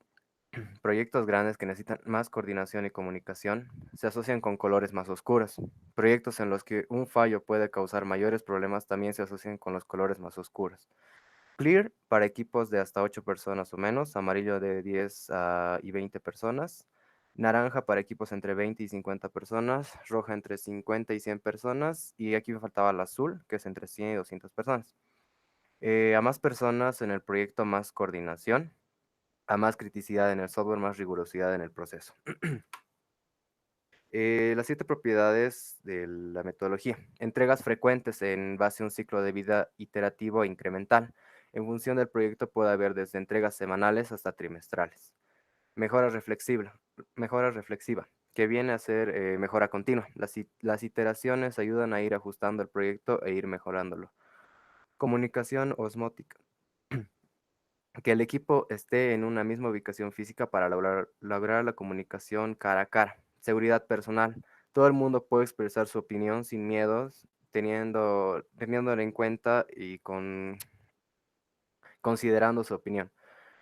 proyectos grandes que necesitan más coordinación y comunicación se asocian con colores más oscuros. Proyectos en los que un fallo puede causar mayores problemas también se asocian con los colores más oscuros. Clear para equipos de hasta 8 personas o menos, amarillo de 10 y 20 personas, naranja para equipos entre 20 y 50 personas, roja entre 50 y 100 personas, y aquí me faltaba el azul, que es entre 100 y 200 personas. A más personas en el proyecto, más coordinación, a más criticidad en el software, más rigurosidad en el proceso. Las 7 propiedades de la metodología. Entregas frecuentes en base a un ciclo de vida iterativo e incremental. En función del proyecto puede haber desde entregas semanales hasta trimestrales. Mejora reflexiva, que viene a ser mejora continua. Las iteraciones ayudan a ir ajustando el proyecto e ir mejorándolo. Comunicación osmótica. Que el equipo esté en una misma ubicación física para lograr la comunicación cara a cara. Seguridad personal. Todo el mundo puede expresar su opinión sin miedos, teniéndola en cuenta y considerando su opinión.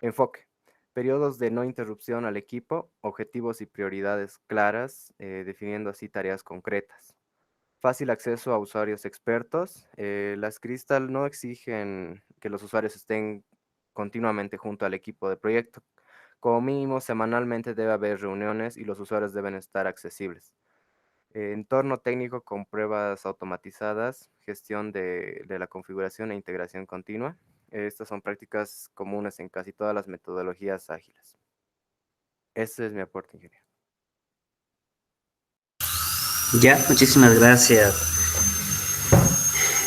Enfoque. Periodos de no interrupción al equipo, objetivos y prioridades claras, definiendo así tareas concretas. Fácil acceso a usuarios expertos. Las Crystal no exigen que los usuarios estén continuamente junto al equipo de proyecto. Como mínimo, semanalmente debe haber reuniones y los usuarios deben estar accesibles. Entorno técnico con pruebas automatizadas, gestión de la configuración e integración continua. Estas son prácticas comunes en casi todas las metodologías ágiles. Ese es mi aporte, ingeniero. Ya, muchísimas gracias.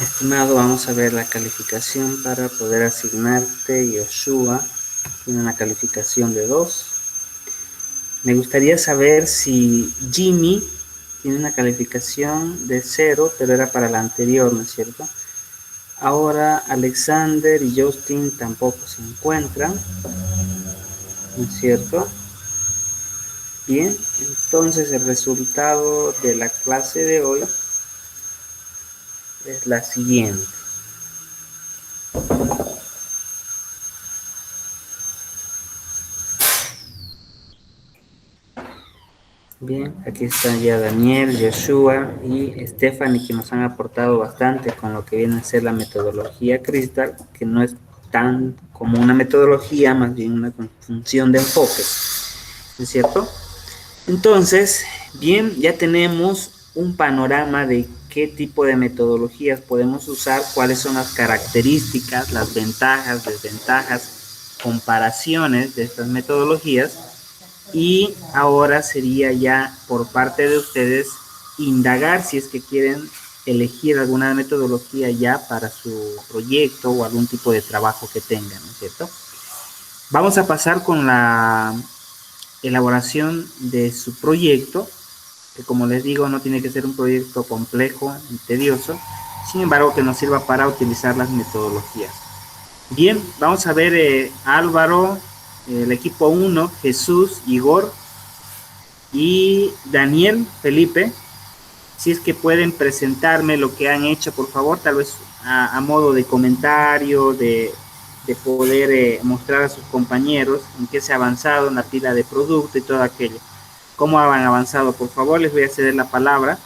Estimado, vamos a ver la calificación para poder asignarte. Joshua tiene una calificación de 2. Me gustaría saber si Jimmy tiene una calificación de 0, pero era para la anterior, ¿no es cierto? Ahora Alexander y Justin tampoco se encuentran, ¿no es cierto? Bien, entonces el resultado de la clase de hoy es la siguiente. Bien, aquí están ya Daniel, Joshua y Stephanie, que nos han aportado bastante con lo que viene a ser la metodología Crystal, que no es tan como una metodología, más bien una función de enfoque, ¿no es cierto? Entonces, bien, ya tenemos un panorama de qué tipo de metodologías podemos usar, cuáles son las características, las ventajas, desventajas, comparaciones de estas metodologías. Y ahora sería ya por parte de ustedes indagar si es que quieren elegir alguna metodología ya para su proyecto o algún tipo de trabajo que tengan, ¿no es cierto? Vamos a pasar con la elaboración de su proyecto, que como les digo no tiene que ser un proyecto complejo y tedioso, sin embargo que nos sirva para utilizar las metodologías. Bien, vamos a ver Álvaro, el equipo 1, Jesús, Igor y Daniel, Felipe, si es que pueden presentarme lo que han hecho, por favor, tal vez a modo de comentario, de poder mostrar a sus compañeros en qué se ha avanzado en la pila de producto y todo aquello. ¿Cómo han avanzado? Por favor, les voy a ceder la palabra.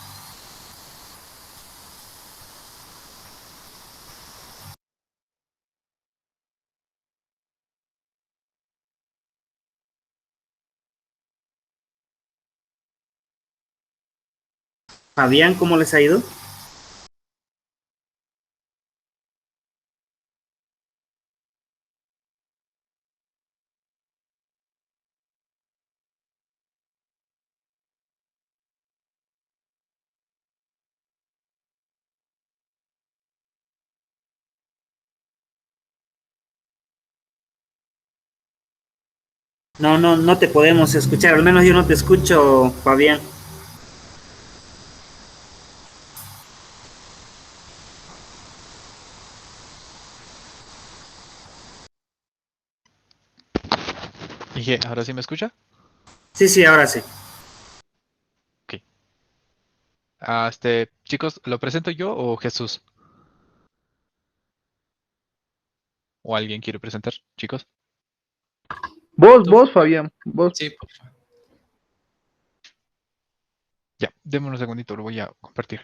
Fabián, ¿cómo les ha ido? No, no, no te podemos escuchar, al menos yo no te escucho, Fabián. Dije, ¿ahora sí me escucha? Sí, sí, ahora sí. Ok. Chicos, ¿lo presento yo o Jesús? ¿O alguien quiere presentar, chicos? Tú, Fabián, vos. sí, por favor. Ya, déme un segundito, lo voy a compartir.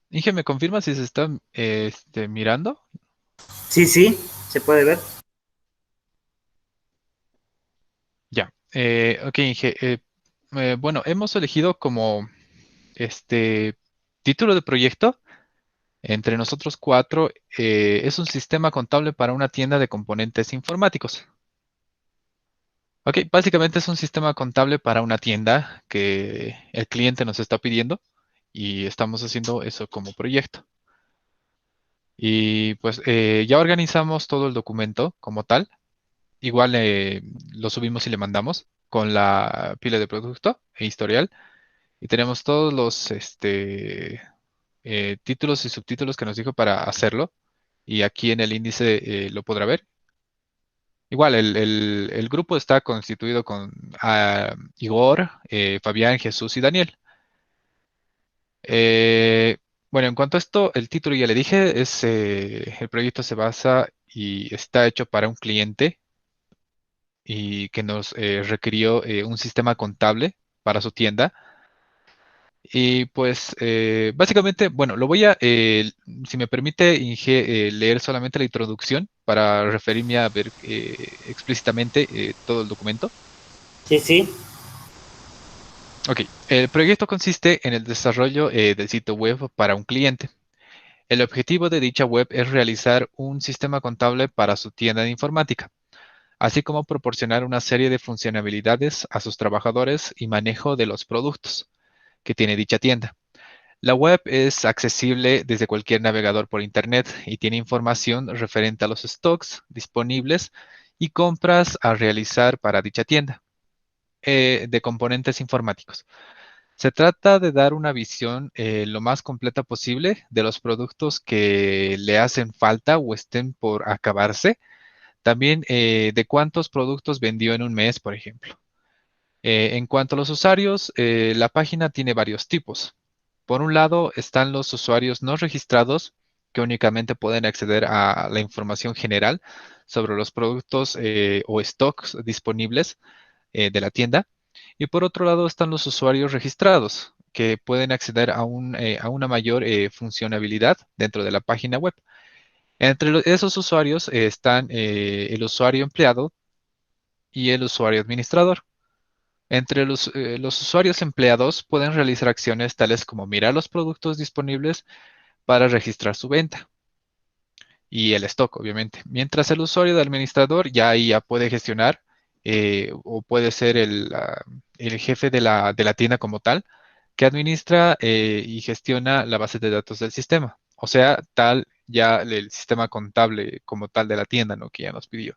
Inge, ¿me confirma si se está mirando? Sí, sí, se puede ver. Ya. Ok, Inge. Bueno, hemos elegido como título de proyecto entre nosotros cuatro. Es un sistema contable para una tienda de componentes informáticos. Ok, básicamente es un sistema contable para una tienda que el cliente nos está pidiendo y estamos haciendo eso como proyecto. Y pues ya organizamos todo el documento como tal. Igual lo subimos y le mandamos con la pila de producto e historial. Y tenemos todos los títulos y subtítulos que nos dijo para hacerlo. Y aquí en el índice lo podrá ver. Igual, el grupo está constituido con Igor, Fabián, Jesús y Daniel. Eh, bueno, en cuanto a esto, el título ya le dije, el proyecto se basa y está hecho para un cliente y que nos requirió un sistema contable para su tienda. Y pues básicamente, bueno, lo voy a, si me permite, Inge, leer solamente la introducción para referirme a ver explícitamente todo el documento. Sí, sí. Ok, el proyecto consiste en el desarrollo del sitio web para un cliente. El objetivo de dicha web es realizar un sistema contable para su tienda de informática, así como proporcionar una serie de funcionalidades a sus trabajadores y manejo de los productos que tiene dicha tienda. La web es accesible desde cualquier navegador por Internet y tiene información referente a los stocks disponibles y compras a realizar para dicha tienda de componentes informáticos. Se trata de dar una visión lo más completa posible de los productos que le hacen falta o estén por acabarse. También de cuántos productos vendió en un mes, por ejemplo. En cuanto a los usuarios, la página tiene varios tipos. Por un lado están los usuarios no registrados que únicamente pueden acceder a la información general sobre los productos o stocks disponibles de la tienda. Y por otro lado están los usuarios registrados que pueden acceder a una mayor funcionalidad dentro de la página web. Entre esos usuarios están el usuario empleado y el usuario administrador. Entre los usuarios empleados pueden realizar acciones tales como mirar los productos disponibles para registrar su venta y el stock, obviamente. Mientras el usuario de administrador ya ahí ya puede gestionar o puede ser el jefe de la tienda como tal, que administra y gestiona la base de datos del sistema. O sea, tal ya el sistema contable como tal de la tienda, ¿no? Que ya nos pidió.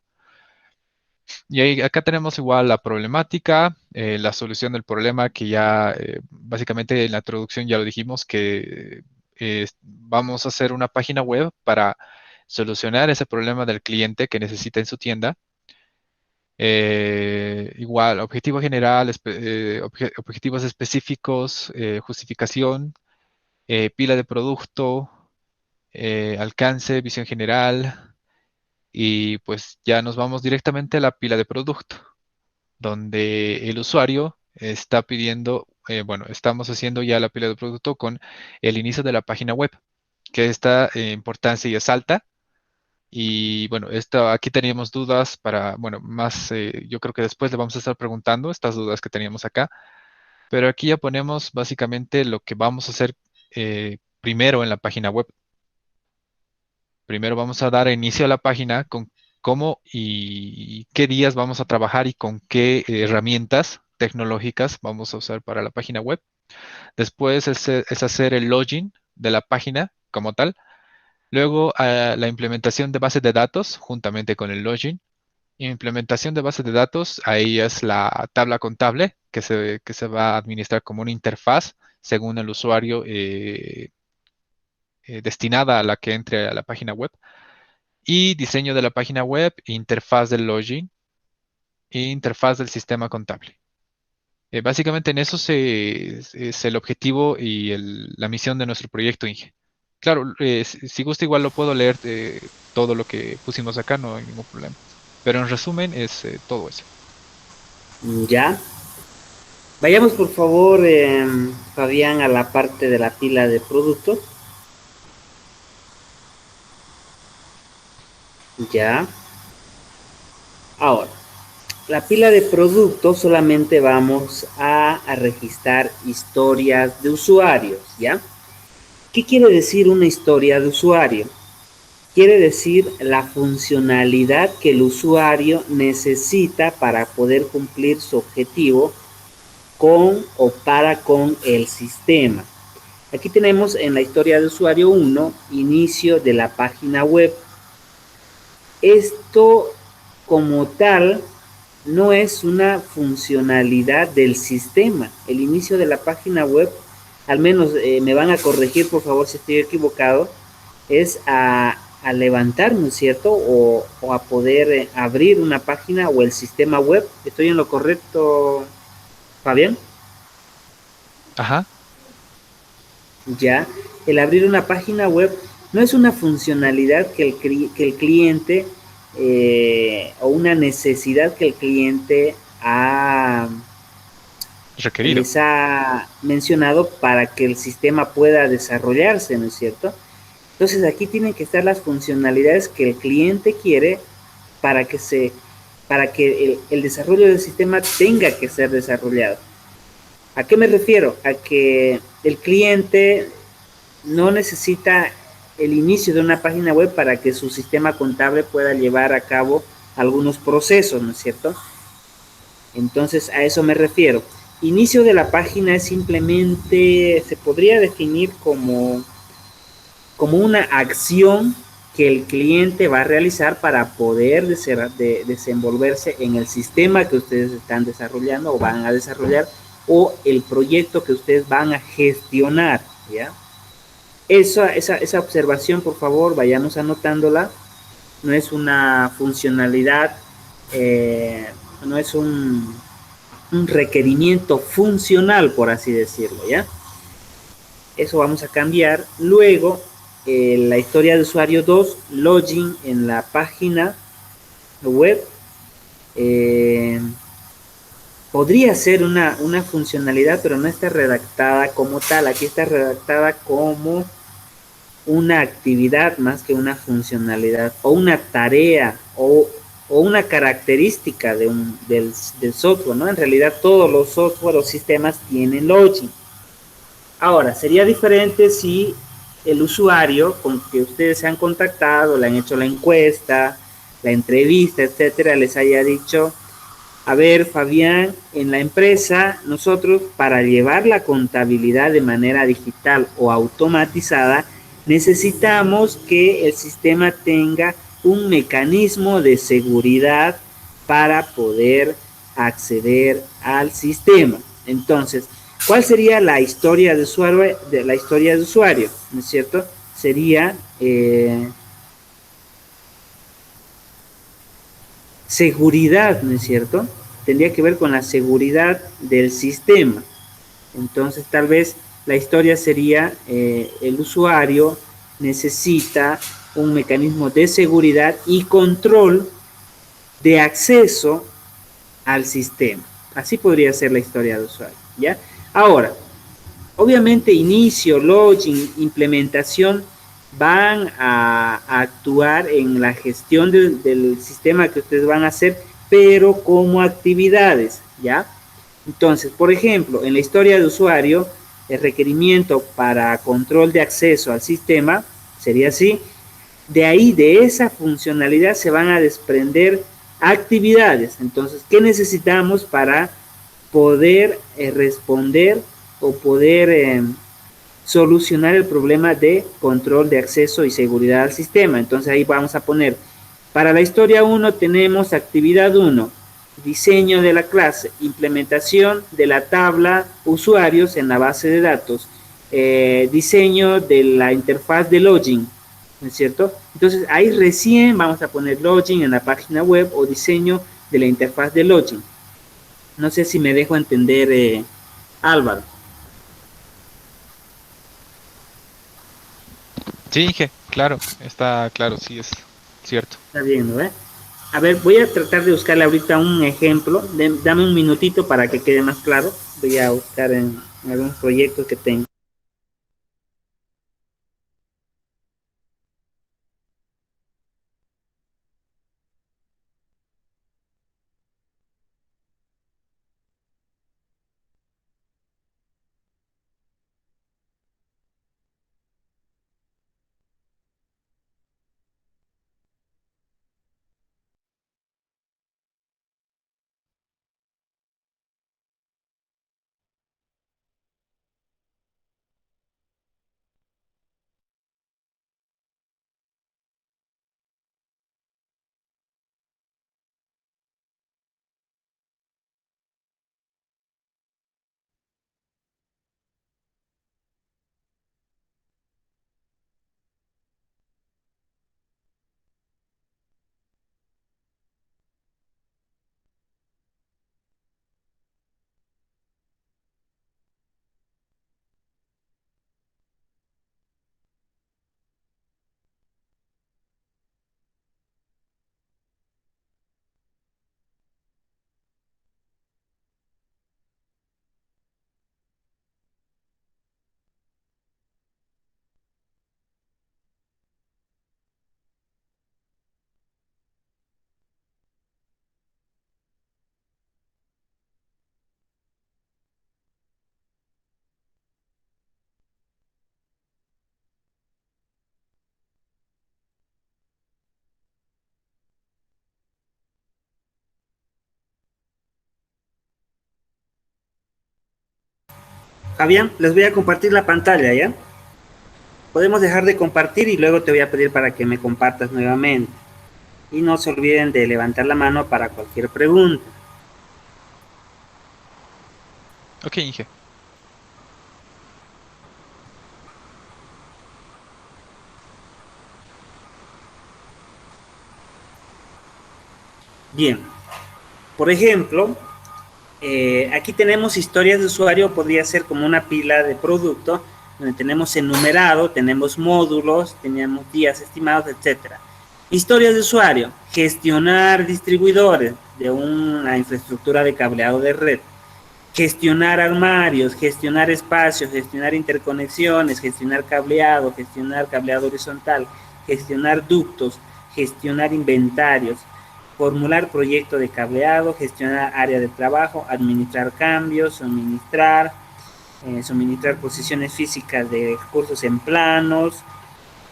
Y ahí, acá tenemos igual la problemática, la solución del problema que ya básicamente en la introducción ya lo dijimos que vamos a hacer una página web para solucionar ese problema del cliente que necesita en su tienda. Igual, objetivo general, objetivos específicos, justificación, pila de producto, alcance, visión general y pues ya nos vamos directamente a la pila de producto donde el usuario está pidiendo, bueno, estamos haciendo ya la pila de producto con el inicio de la página web, que esta importancia ya es alta. Y bueno, aquí teníamos dudas para, bueno, más, yo creo que después le vamos a estar preguntando estas dudas que teníamos acá, pero aquí ya ponemos básicamente lo que vamos a hacer primero en la página web. Primero vamos a dar inicio a la página con cómo y qué días vamos a trabajar y con qué herramientas tecnológicas vamos a usar para la página web. Después es hacer el login de la página como tal. Luego la implementación de bases de datos juntamente con el login. Implementación de bases de datos, ahí es la tabla contable que se va a administrar como una interfaz según el usuario destinada a la que entre a la página web. Y diseño de la página web, interfaz del login e interfaz del sistema contable. Básicamente en eso es el objetivo y la misión de nuestro proyecto, Inge. Claro, si gusta igual lo puedo leer todo lo que pusimos acá, no hay ningún problema. Pero en resumen es todo eso. Ya. Vayamos por favor, Fabián, a la parte de la pila de productos. Ya. Ahora, la pila de productos solamente vamos a registrar historias de usuarios, ¿ya? ¿Qué quiere decir una historia de usuario? Quiere decir la funcionalidad que el usuario necesita para poder cumplir su objetivo con o para con el sistema. Aquí tenemos en la historia de usuario 1, inicio de la página web. Esto como tal no es una funcionalidad del sistema. El inicio de la página web, al menos me van a corregir por favor si estoy equivocado, es a levantar, ¿no es cierto? O a poder abrir una página o el sistema web. ¿Estoy en lo correcto, Fabián? Ajá. Ya, el abrir una página web no es una funcionalidad que el cliente o una necesidad que el cliente ha Requerido. les ha mencionado para que el sistema pueda desarrollarse, ¿no es cierto? Entonces aquí tienen que estar las funcionalidades que el cliente quiere para que para que el desarrollo del sistema tenga que ser desarrollado. ¿A qué me refiero? A que el cliente no necesita el inicio de una página web para que su sistema contable pueda llevar a cabo algunos procesos, ¿no es cierto? Entonces a eso me refiero. Inicio de la página es simplemente, se podría definir como una acción que el cliente va a realizar para poder desenvolverse en el sistema que ustedes están desarrollando o van a desarrollar o el proyecto que ustedes van a gestionar, ¿ya? Esa observación, por favor, vayamos anotándola. No es una funcionalidad, no es un requerimiento funcional, por así decirlo, ¿ya? Eso vamos a cambiar. Luego, la historia de usuario 2, login en la página web. Eh, Podría ser una funcionalidad, pero no está redactada como tal. Aquí está redactada como una actividad más que una funcionalidad, o una tarea, o una característica del software, ¿no? En realidad todos los software o sistemas tienen login. Ahora, sería diferente si el usuario con que ustedes se han contactado, le han hecho la encuesta, la entrevista, etcétera, les haya dicho, a ver, Fabián, en la empresa nosotros para llevar la contabilidad de manera digital o automatizada, necesitamos que el sistema tenga un mecanismo de seguridad para poder acceder al sistema. Entonces, ¿cuál sería la historia de usuario? ¿No es cierto? Sería seguridad, ¿no es cierto? Tendría que ver con la seguridad del sistema. Entonces, tal vez la historia sería el usuario necesita un mecanismo de seguridad y control de acceso al sistema. Así podría ser la historia del usuario, ¿ya? Ahora, obviamente inicio, login, implementación van a actuar en la gestión del sistema que ustedes van a hacer, pero como actividades, ¿ya? Entonces, por ejemplo, en la historia de usuario, el requerimiento para control de acceso al sistema sería así. De ahí, de esa funcionalidad, se van a desprender actividades. Entonces, ¿qué necesitamos para poder responder o poder solucionar el problema de control de acceso y seguridad al sistema? Entonces ahí vamos a poner, para la historia 1 tenemos actividad 1, diseño de la clase, implementación de la tabla usuarios en la base de datos, diseño de la interfaz de login, ¿no es cierto? Entonces ahí recién vamos a poner login en la página web o diseño de la interfaz de login. No sé si me dejo entender, Álvaro. Sí, Inge, claro, está claro, sí es cierto. Está bien, ¿no? A ver, voy a tratar de buscarle ahorita un ejemplo. Dame un minutito para que quede más claro. Voy a buscar en algunos proyectos que tengo. Fabián, les voy a compartir la pantalla, ¿ya? Podemos dejar de compartir y luego te voy a pedir para que me compartas nuevamente. Y no se olviden de levantar la mano para cualquier pregunta. Ok, Inge. Bien, por ejemplo, aquí tenemos historias de usuario, podría ser como una pila de producto, donde tenemos enumerado, tenemos módulos, tenemos días estimados, etcétera. Historias de usuario, gestionar distribuidores de una infraestructura de cableado de red, gestionar armarios, gestionar espacios, gestionar interconexiones, gestionar cableado horizontal, gestionar ductos, gestionar inventarios, formular proyecto de cableado, gestionar área de trabajo, administrar cambios, suministrar posiciones físicas de recursos en planos.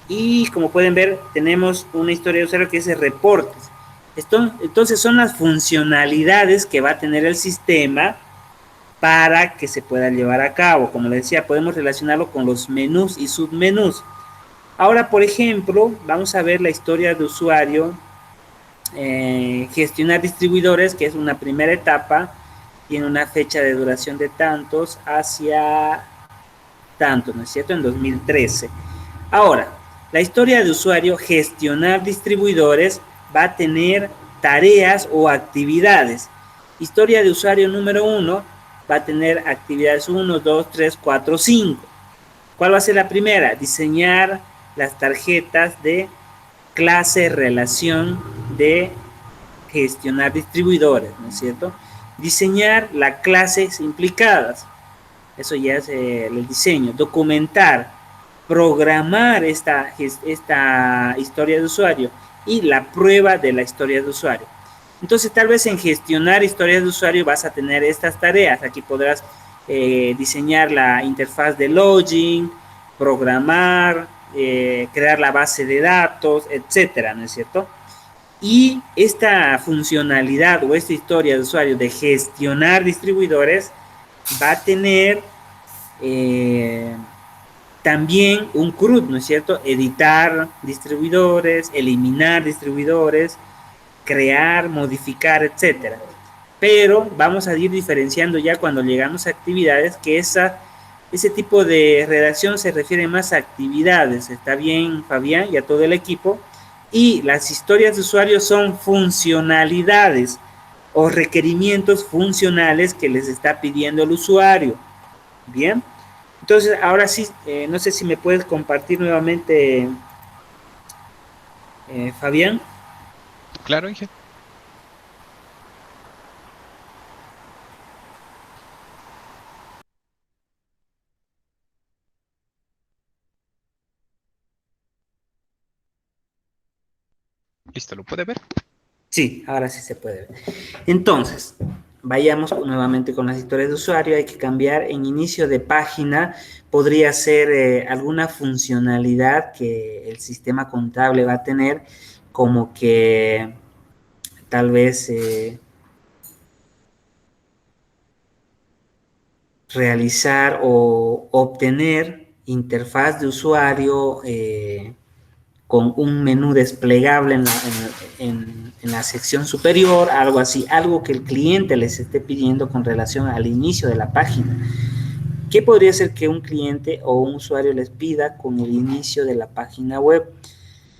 Y como pueden ver, tenemos una historia de usuario que es reportes. Entonces son las funcionalidades que va a tener el sistema para que se pueda llevar a cabo. Como les decía, podemos relacionarlo con los menús y submenús. Ahora, por ejemplo, vamos a ver la historia de usuario, gestionar distribuidores, que es una primera etapa, tiene una fecha de duración de tantos hacia tantos, ¿no es cierto? En 2013. Ahora, la historia de usuario, gestionar distribuidores, va a tener tareas o actividades. Historia de usuario número 1 va a tener actividades 1, 2, 3, 4, 5. ¿Cuál va a ser la primera? Diseñar las tarjetas de clase relación de gestionar distribuidores, ¿no es cierto? Diseñar las clases implicadas, eso ya es el diseño. Documentar, programar esta historia de usuario y la prueba de la historia de usuario. Entonces, tal vez en gestionar historias de usuario vas a tener estas tareas. Aquí podrás diseñar la interfaz de login, programar, crear la base de datos, etcétera, ¿no es cierto? Y esta funcionalidad o esta historia de usuario de gestionar distribuidores va a tener también un CRUD, ¿no es cierto? Editar distribuidores, eliminar distribuidores, crear, modificar, etcétera. Pero vamos a ir diferenciando ya cuando llegamos a actividades que ese tipo de redacción se refiere más a actividades. ¿Está bien, Fabián, y a todo el equipo? Y las historias de usuario son funcionalidades o requerimientos funcionales que les está pidiendo el usuario. Bien, entonces ahora sí, no sé si me puedes compartir nuevamente, Fabián. Claro, Inge. Listo, ¿lo puede ver? Sí, ahora sí se puede ver. Entonces, vayamos nuevamente con las historias de usuario. Hay que cambiar en inicio de página. Podría ser alguna funcionalidad que el sistema contable va a tener, como que tal vez realizar o obtener interfaz de usuario con un menú desplegable en la sección superior, algo así, algo que el cliente les esté pidiendo con relación al inicio de la página. ¿Qué podría ser que un cliente o un usuario les pida con el inicio de la página web?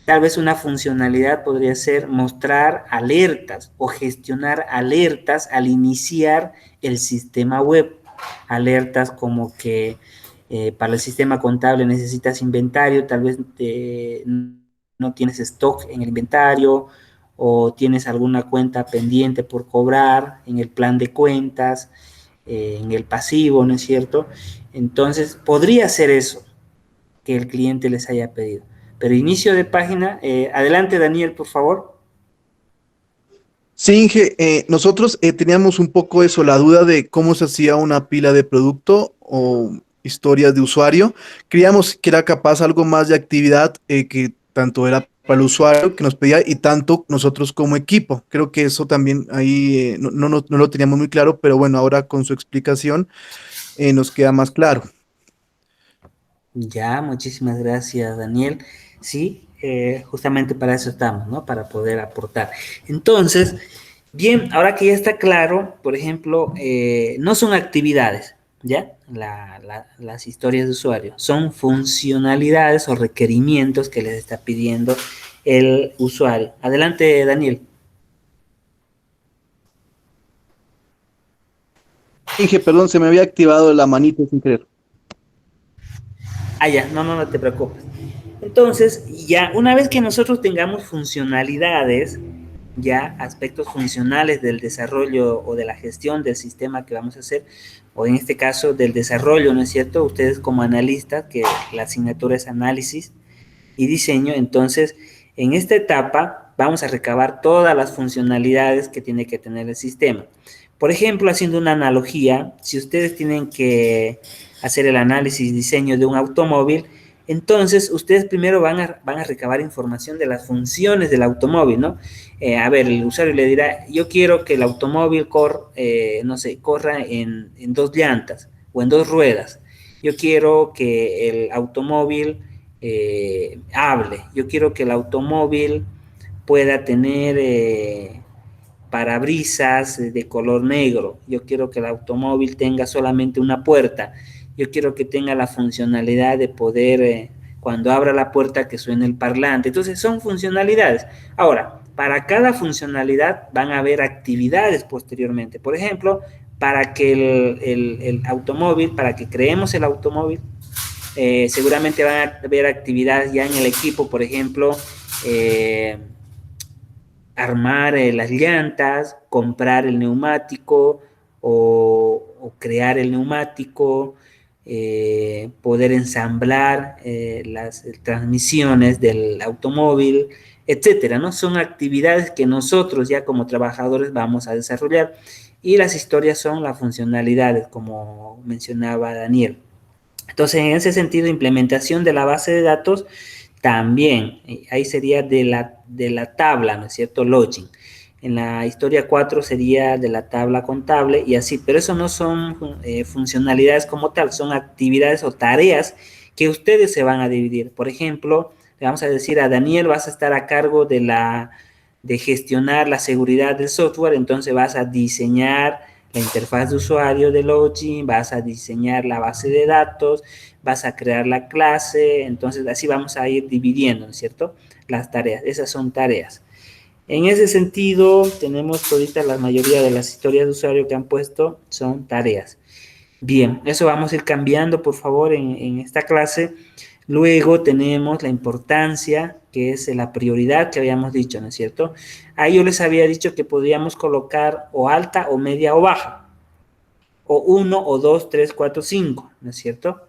Tal vez una funcionalidad podría ser mostrar alertas o gestionar alertas al iniciar el sistema web. Alertas como que para el sistema contable necesitas inventario, tal vez no tienes stock en el inventario o tienes alguna cuenta pendiente por cobrar en el plan de cuentas, en el pasivo, ¿no es cierto? Entonces, podría ser eso que el cliente les haya pedido. Pero inicio de página, adelante Daniel, por favor. Sí, Inge, nosotros teníamos un poco eso, la duda de cómo se hacía una pila de producto o historias de usuario. Creíamos que era capaz algo más de actividad que tanto era para el usuario que nos pedía y tanto nosotros como equipo. Creo que eso también ahí no lo teníamos muy claro, pero bueno, ahora con su explicación nos queda más claro. Ya, muchísimas gracias, Daniel. Sí, justamente para eso estamos, ¿no? Para poder aportar. Entonces, bien, ahora que ya está claro, por ejemplo, no son actividades, ¿ya? Las historias de usuario, son funcionalidades o requerimientos que les está pidiendo el usuario. Adelante, Daniel. Inge, perdón, se me había activado la manito sin querer. Ah, ya, no te preocupes. Entonces, ya una vez que nosotros tengamos funcionalidades, ya aspectos funcionales del desarrollo o de la gestión del sistema que vamos a hacer, o en este caso del desarrollo, ¿no es cierto? Ustedes como analistas, que la asignatura es análisis y diseño, entonces en esta etapa vamos a recabar todas las funcionalidades que tiene que tener el sistema. Por ejemplo, haciendo una analogía, si ustedes tienen que hacer el análisis y diseño de un automóvil, entonces ustedes primero van a recabar información de las funciones del automóvil, ¿no? A ver, el usuario le dirá, yo quiero que el automóvil corra en 2 llantas o en 2 ruedas. Yo quiero que el automóvil hable. Yo quiero que el automóvil pueda tener parabrisas de color negro. Yo quiero que el automóvil tenga solamente una puerta. Yo quiero que tenga la funcionalidad de poder, cuando abra la puerta, que suene el parlante. Entonces, son funcionalidades. Ahora, para cada funcionalidad van a haber actividades posteriormente. Por ejemplo, para que el automóvil, para que creemos el automóvil, seguramente van a haber actividades ya en el equipo, por ejemplo, armar las llantas, comprar el neumático o crear el neumático, poder ensamblar las transmisiones del automóvil, etcétera, ¿no? Son actividades que nosotros ya como trabajadores vamos a desarrollar, y las historias son las funcionalidades, como mencionaba Daniel. Entonces, en ese sentido, implementación de la base de datos también, ahí sería de la tabla, ¿no es cierto? Login. En la historia 4 sería de la tabla contable y así, pero eso no son funcionalidades como tal, son actividades o tareas que ustedes se van a dividir. Por ejemplo, le vamos a decir a Daniel, vas a estar a cargo de gestionar la seguridad del software, entonces vas a diseñar la interfaz de usuario de Login, vas a diseñar la base de datos, vas a crear la clase, entonces así vamos a ir dividiendo, ¿no es cierto? Las tareas, esas son tareas. En ese sentido, tenemos ahorita la mayoría de las historias de usuario que han puesto son tareas. Bien, eso vamos a ir cambiando, por favor, en esta clase. Luego tenemos la importancia, que es la prioridad que habíamos dicho, ¿no es cierto? Ahí yo les había dicho que podíamos colocar o alta, o media, o baja. O 1, o 2, 3, 4, 5, ¿no es cierto?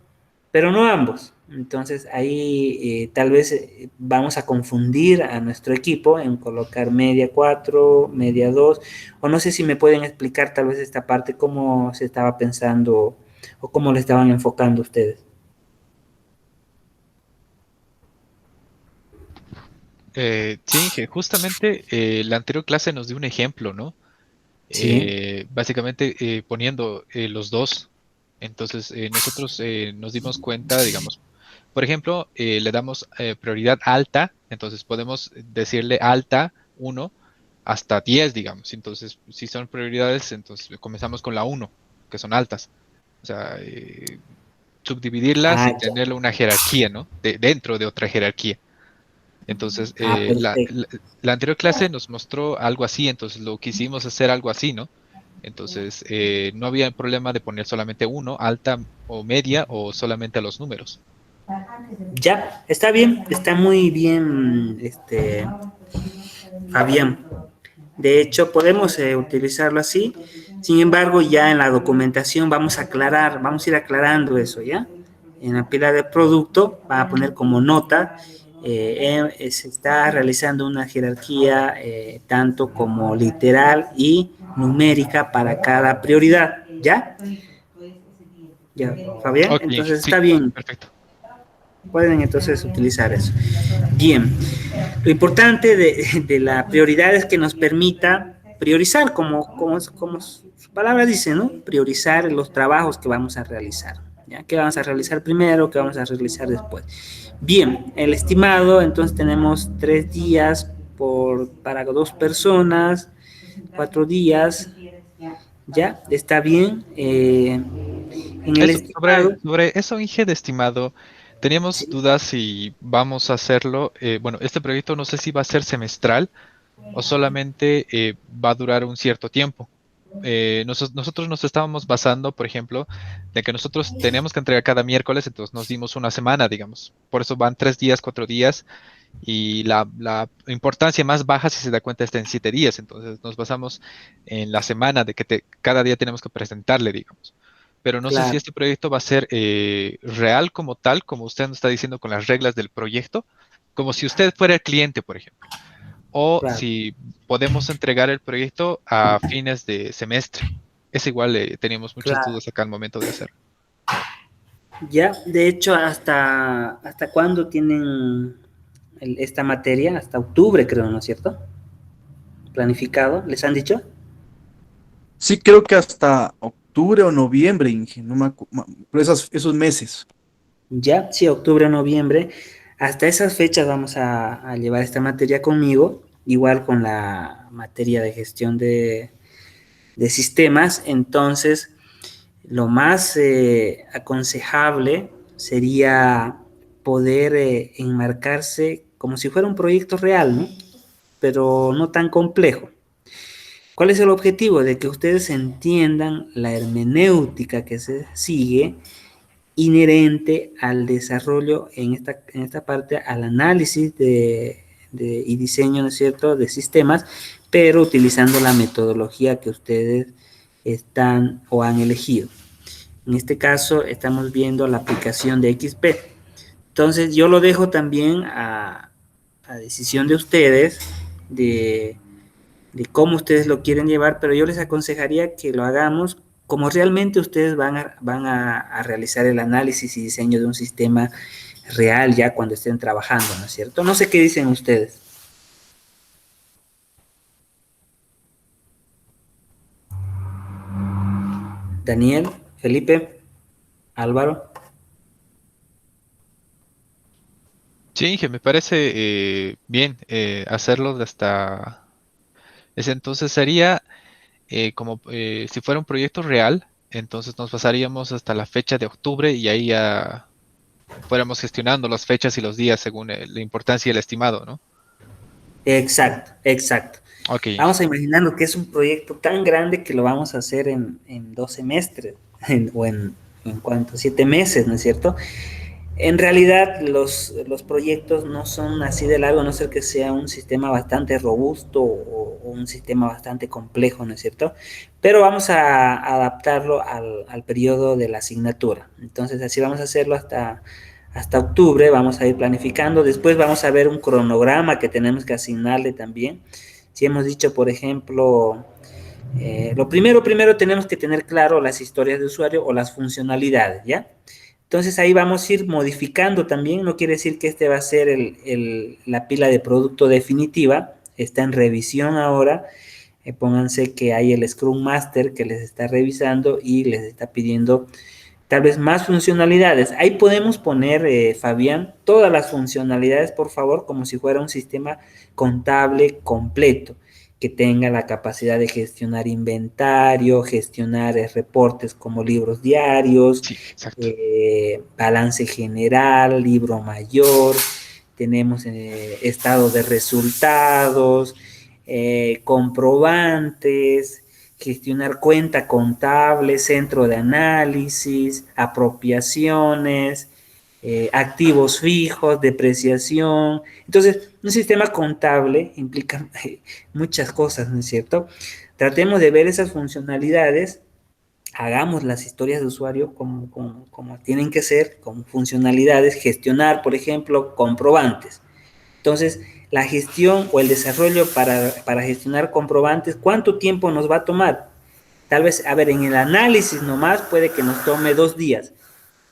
Pero no ambos. Entonces ahí tal vez vamos a confundir a nuestro equipo en colocar media 4, media 2, o no sé si me pueden explicar tal vez esta parte, cómo se estaba pensando o cómo lo estaban enfocando ustedes. Sí, que justamente la anterior clase nos dio un ejemplo, ¿no? Sí. Básicamente poniendo los dos. Entonces nosotros nos dimos cuenta, digamos, por ejemplo, le damos prioridad alta, entonces podemos decirle alta 1 hasta 10, digamos. Entonces, si son prioridades, entonces comenzamos con la 1, que son altas. O sea, subdividirlas y Ya. tenerle una jerarquía, ¿no? Dentro de otra jerarquía. Entonces, Perfecto. la anterior clase nos mostró algo así, entonces lo quisimos hacer algo así, ¿no? Entonces, no había problema de poner solamente 1, alta o media, o solamente los números. Ya, está bien, está muy bien, Fabián. De hecho, podemos utilizarlo así. Sin embargo, ya en la documentación vamos a ir aclarando eso, ¿ya? En la pila de producto va a poner como nota, se está realizando una jerarquía tanto como literal y numérica para cada prioridad, ¿ya? Ya, Fabián, Ok, entonces sí, está bien. perfecto. Pueden entonces utilizar eso. Bien, lo importante de la prioridad es que nos permita priorizar, como su palabra dice, ¿no? Priorizar los trabajos que vamos a realizar. ¿Ya? ¿Qué vamos a realizar primero? ¿Qué vamos a realizar después? Bien, el estimado, entonces tenemos 3 días para 2 personas, 4 días, ¿ya? ¿Está bien? En el estimado... Sobre eso, Inge, de estimado, teníamos Sí, dudas si vamos a hacerlo. Bueno, este proyecto no sé si va a ser semestral o solamente va a durar un cierto tiempo. Nosotros nos estábamos basando, por ejemplo, de que nosotros teníamos que entregar cada miércoles, entonces nos dimos una semana, digamos. Por eso van 3 días, 4 días, y la importancia más baja, si se da cuenta, está en 7 días. Entonces nos basamos en la semana de que cada día tenemos que presentarle, digamos. Pero no sé si claro, este proyecto va a ser real como tal, como usted nos está diciendo con las reglas del proyecto, como si usted fuera el cliente, por ejemplo, o claro, si podemos entregar el proyecto a fines de semestre. Es igual, teníamos muchas claro. dudas acá al momento de hacerlo. Ya, de hecho, ¿hasta cuándo tienen esta materia? Hasta octubre, creo, ¿no es cierto? Planificado, ¿les han dicho? Sí, creo que hasta octubre o noviembre, Inge, no por esos meses. Ya, sí, octubre, noviembre. Hasta esas fechas vamos a llevar esta materia conmigo, igual con la materia de gestión de sistemas. Entonces, lo más aconsejable sería poder enmarcarse como si fuera un proyecto real, ¿no? Pero no tan complejo. ¿Cuál es el objetivo? De que ustedes entiendan la hermenéutica que se sigue inherente al desarrollo en esta parte, al análisis y diseño, ¿no es cierto?, de sistemas, pero utilizando la metodología que ustedes están o han elegido. En este caso, estamos viendo la aplicación de XP. Entonces, yo lo dejo también a decisión de ustedes de cómo ustedes lo quieren llevar, pero yo les aconsejaría que lo hagamos como realmente ustedes van a realizar el análisis y diseño de un sistema real ya cuando estén trabajando, ¿no es cierto? No sé qué dicen ustedes. Daniel, Felipe, Álvaro. Sí, Inge, me parece bien hacerlo de hasta ese entonces. Sería como si fuera un proyecto real, entonces nos pasaríamos hasta la fecha de octubre y ahí ya fuéramos gestionando las fechas y los días según la importancia y el estimado, ¿no? Exacto, exacto. Ok, Inge. Vamos a imaginarnos que es un proyecto tan grande que lo vamos a hacer en 2 semestres o en cuanto 7 meses, ¿no es cierto? En realidad los proyectos no son así de largo, a no ser que sea un sistema bastante robusto o un sistema bastante complejo, ¿no es cierto? Pero vamos a adaptarlo al periodo de la asignatura. Entonces así vamos a hacerlo hasta octubre, vamos a ir planificando. Después vamos a ver un cronograma que tenemos que asignarle también. Si hemos dicho, por ejemplo, lo primero tenemos que tener claro las historias de usuario o las funcionalidades, ¿ya? Entonces ahí vamos a ir modificando también, no quiere decir que este va a ser la pila de producto definitiva, está en revisión ahora, pónganse que hay el Scrum Master que les está revisando y les está pidiendo tal vez más funcionalidades. Ahí podemos poner, Fabián, todas las funcionalidades, por favor, como si fuera un sistema contable completo, que tenga la capacidad de gestionar inventario, gestionar reportes como libros diarios, Sí, exacto. balance general, libro mayor, tenemos estado de resultados, comprobantes, gestionar cuenta contable, centro de análisis, apropiaciones, activos fijos, depreciación. Entonces, un sistema contable implica muchas cosas, ¿no es cierto? Tratemos de ver esas funcionalidades, hagamos las historias de usuario como tienen que ser, con funcionalidades, gestionar, por ejemplo, comprobantes. Entonces, la gestión o el desarrollo para gestionar comprobantes, ¿cuánto tiempo nos va a tomar? Tal vez, a ver, en el análisis nomás puede que nos tome 2 días.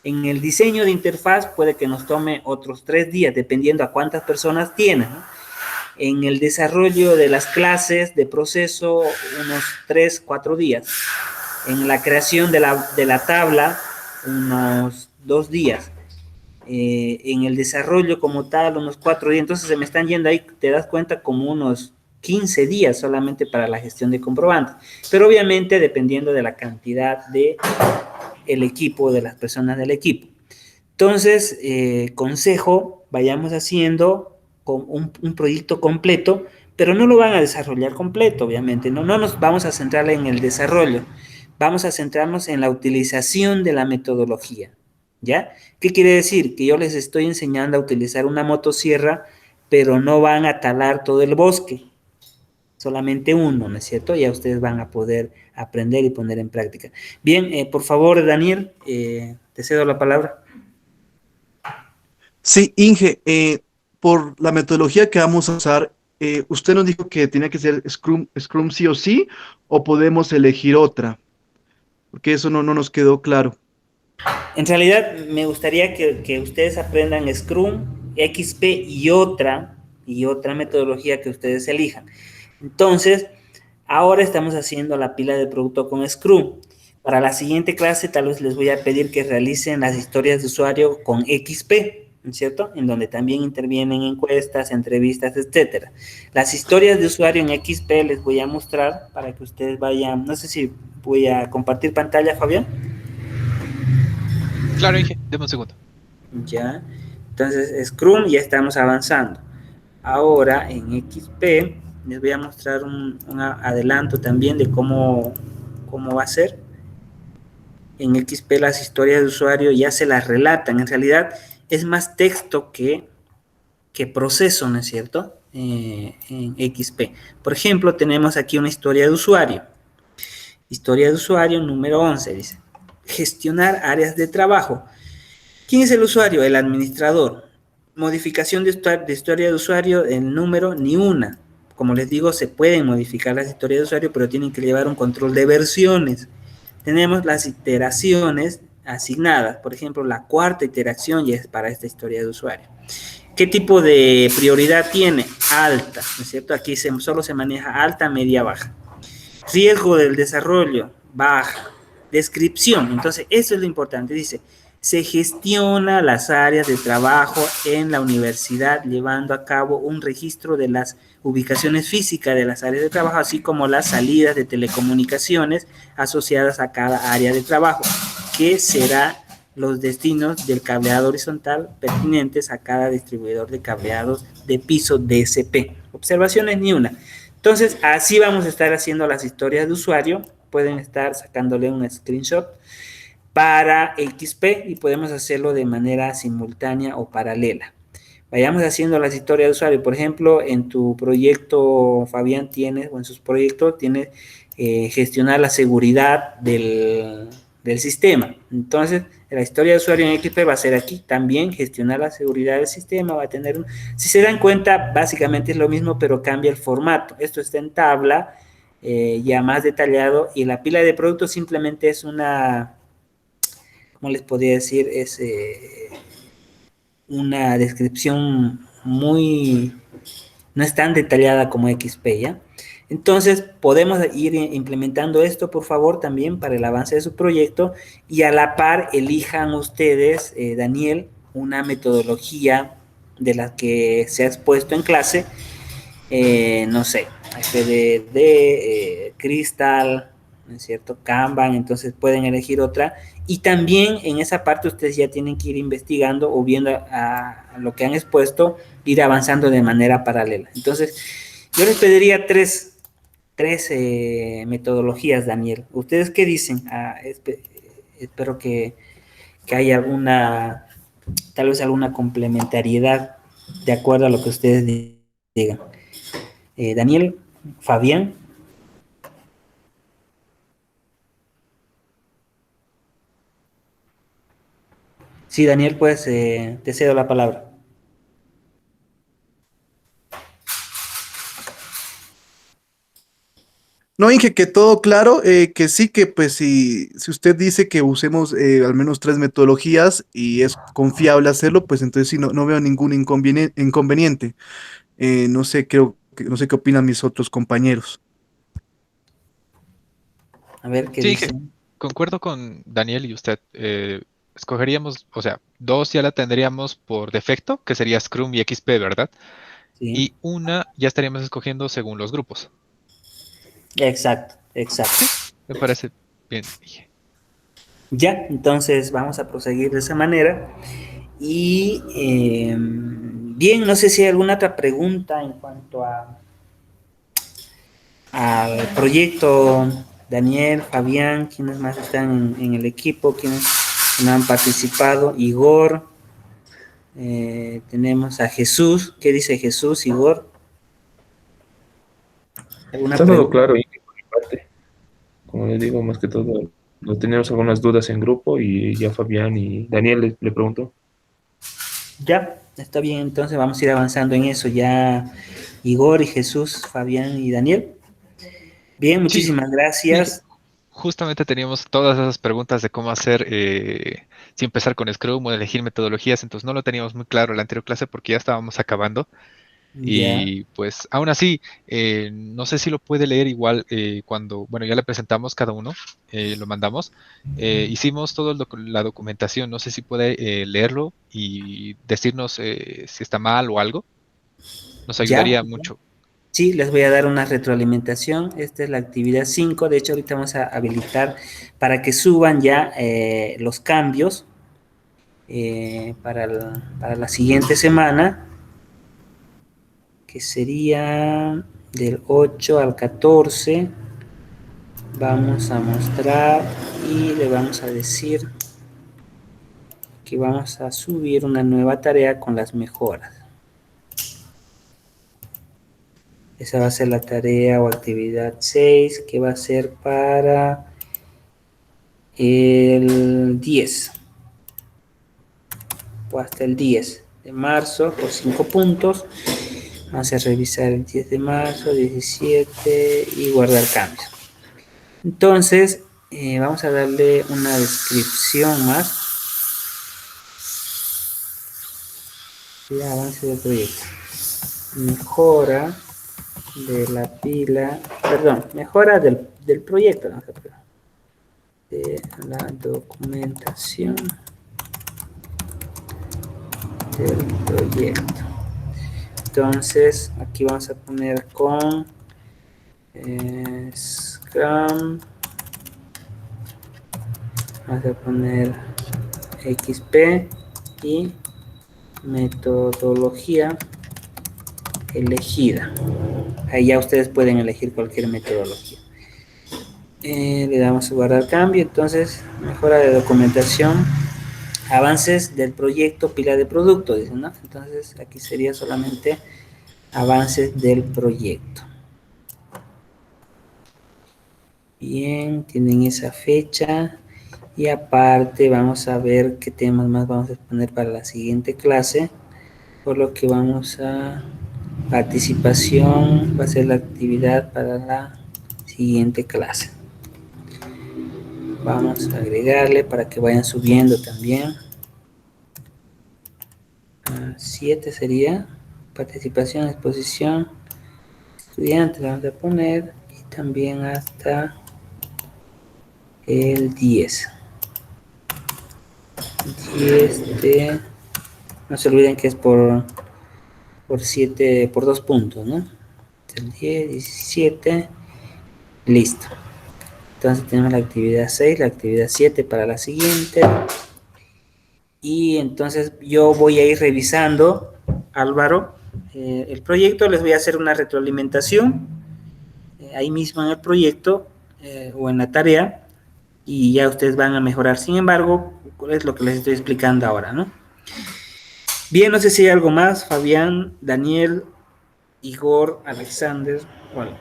En el diseño de interfaz puede que nos tome otros 3 días, dependiendo a cuántas personas tienen, ¿no? En el desarrollo de las clases de proceso, unos 3, 4 días. En la creación de la tabla, unos 2 días. En el desarrollo como tal, unos 4 días. Entonces se me están yendo ahí, te das cuenta, como unos 15 días solamente para la gestión de comprobantes. Pero obviamente dependiendo de la cantidad de el equipo, de las personas del equipo. Entonces, consejo, vayamos haciendo un proyecto completo, pero no lo van a desarrollar completo, obviamente. No nos vamos a centrar en el desarrollo. Vamos a centrarnos en la utilización de la metodología, ¿ya? ¿Qué quiere decir? Que yo les estoy enseñando a utilizar una motosierra, pero no van a talar todo el bosque, solamente uno, ¿no es cierto? Ya ustedes van a poder aprender y poner en práctica. Bien, por favor, Daniel, te cedo la palabra. Sí, Inge, por la metodología que vamos a usar, usted nos dijo que tenía que ser Scrum sí o podemos elegir otra, porque eso no nos quedó claro. En realidad, me gustaría que ustedes aprendan Scrum, XP y otra metodología que ustedes elijan. Entonces, ahora estamos haciendo la pila de producto con Scrum. Para la siguiente clase, tal vez les voy a pedir que realicen las historias de usuario con XP, ¿no es cierto? En donde también intervienen encuestas, entrevistas, etcétera. Las historias de usuario en XP les voy a mostrar para que ustedes vayan. No sé si voy a compartir pantalla, Fabián. Claro, Inge, deme un segundo. Ya, entonces Scrum ya estamos avanzando. Ahora en XP les voy a mostrar un adelanto también de cómo va a ser. En XP las historias de usuario ya se las relatan. En realidad es más texto que proceso, ¿no es cierto? En XP. Por ejemplo, tenemos aquí una historia de usuario. Historia de usuario número 11, dice. Gestionar áreas de trabajo. ¿Quién es el usuario? El administrador. Modificación de historia de usuario, el número, ni una. Como les digo, se pueden modificar las historias de usuario, pero tienen que llevar un control de versiones. Tenemos las iteraciones asignadas. Por ejemplo, la cuarta iteración ya es para esta historia de usuario. ¿Qué tipo de prioridad tiene? Alta, ¿no es cierto? Aquí solo se maneja alta, media, baja. Riesgo del desarrollo, baja. Descripción, entonces eso es lo importante. Dice, se gestiona las áreas de trabajo en la universidad llevando a cabo un registro de las ubicaciones físicas de las áreas de trabajo, así como las salidas de telecomunicaciones asociadas a cada área de trabajo, que será los destinos del cableado horizontal pertinentes a cada distribuidor de cableados de piso DSP. Observaciones ni una. Entonces, así vamos a estar haciendo las historias de usuario. Pueden estar sacándole un screenshot para XP y podemos hacerlo de manera simultánea o paralela. Vayamos haciendo las historias de usuario. Por ejemplo, en tu proyecto, Fabián, tienes, o en sus proyectos, tienes gestionar la seguridad del sistema. Entonces, la historia de usuario en XP va a ser aquí también, gestionar la seguridad del sistema, va a tener si se dan cuenta, básicamente es lo mismo, pero cambia el formato. Esto está en tabla, ya más detallado, y la pila de productos simplemente es una, ¿cómo les podría decir? Es una descripción no es tan detallada como XP, ¿ya? Entonces, podemos ir implementando esto, por favor, también para el avance de su proyecto, y a la par elijan ustedes, Daniel, una metodología de la que se ha expuesto en clase, no sé, FDD, Crystal, ¿no es cierto? Kanban, entonces pueden elegir otra, y también en esa parte ustedes ya tienen que ir investigando o viendo a lo que han expuesto, ir avanzando de manera paralela. Entonces, yo les pediría tres metodologías, Daniel. ¿Ustedes qué dicen? Espero que haya tal vez alguna complementariedad de acuerdo a lo que ustedes digan. Daniel, Fabián. Sí, Daniel, pues te cedo la palabra. No, Inge, que todo claro, que sí, que pues si usted dice que usemos al menos 3 metodologías y es confiable hacerlo, pues entonces sí, no veo ningún inconveniente. No sé, no sé qué opinan mis otros compañeros. A ver qué Sí, dicen. concuerdo con Daniel y usted. Escogeríamos, o sea, dos ya la tendríamos por defecto, que sería Scrum y XP, ¿verdad? Sí, Y una ya estaríamos escogiendo según los grupos. exacto, exacto. Sí, me parece bien. Ya, entonces vamos a proseguir de esa manera. Y bien, no sé si hay alguna otra pregunta en cuanto al proyecto. Daniel, Fabián, quienes más están en el equipo, quienes no han participado, Igor, tenemos a Jesús. ¿Qué dice Jesús, Igor? ¿Alguna Está todo pregunta? claro, y por mi parte, como les digo, más que todo, no tenemos algunas dudas en grupo y ya Fabián y Daniel le preguntó. Ya, está bien, entonces vamos a ir avanzando en eso. Ya Igor y Jesús, Fabián y Daniel. Bien, Sí, muchísimas sí, gracias. justamente teníamos todas esas preguntas de cómo hacer, si empezar con Scrum o elegir metodologías, entonces no lo teníamos muy claro en la anterior clase porque ya estábamos acabando. Ya, Y pues aún así, no sé si lo puede leer igual cuando, bueno, ya le presentamos cada uno, lo mandamos. Hicimos toda la documentación, no sé si puede leerlo y decirnos si está mal o algo. Nos ya. ayudaría mucho. Sí, les voy a dar una retroalimentación. Esta es la actividad 5. De hecho, ahorita vamos a habilitar para que suban ya los cambios para la siguiente semana, que sería del 8 al 14. Vamos a mostrar y le vamos a decir que vamos a subir una nueva tarea con las mejoras. Esa va a ser la tarea o actividad 6, que va a ser para el 10 o hasta el 10 de marzo por 5 puntos. Vamos a revisar el 10 de marzo, 17 y guardar cambios. Entonces, vamos a darle una descripción más de avance del proyecto. Mejora de la pila, perdón, mejora del proyecto, ¿no? De la documentación del proyecto. Entonces, aquí vamos a poner con Scrum, vamos a poner XP y metodología elegida. Ahí ya ustedes pueden elegir cualquier metodología. Le damos a guardar cambio. Entonces, mejora de documentación, avances del proyecto, pila de producto, dicen, ¿no? Entonces, aquí sería solamente avances del proyecto. Bien, tienen esa fecha. Y aparte, vamos a ver qué temas más vamos a exponer para la siguiente clase. Por lo que vamos a participación, va a ser la actividad para la siguiente clase. Vamos a agregarle para que vayan subiendo también. 7 sería participación, exposición, estudiantes, vamos a poner, y también hasta el 10. 10 de, no se olviden que es por 7, por 2 puntos, ¿no? El 10, 17, listo. Entonces tenemos la actividad 6, la actividad 7 para la siguiente. Y entonces yo voy a ir revisando, Álvaro, el proyecto. Les voy a hacer una retroalimentación ahí mismo en el proyecto o en la tarea, y ya ustedes van a mejorar. Sin embargo, es lo que les estoy explicando ahora, ¿no? Bien, no sé si hay algo más, Fabián, Daniel, Igor, Alexander, bueno.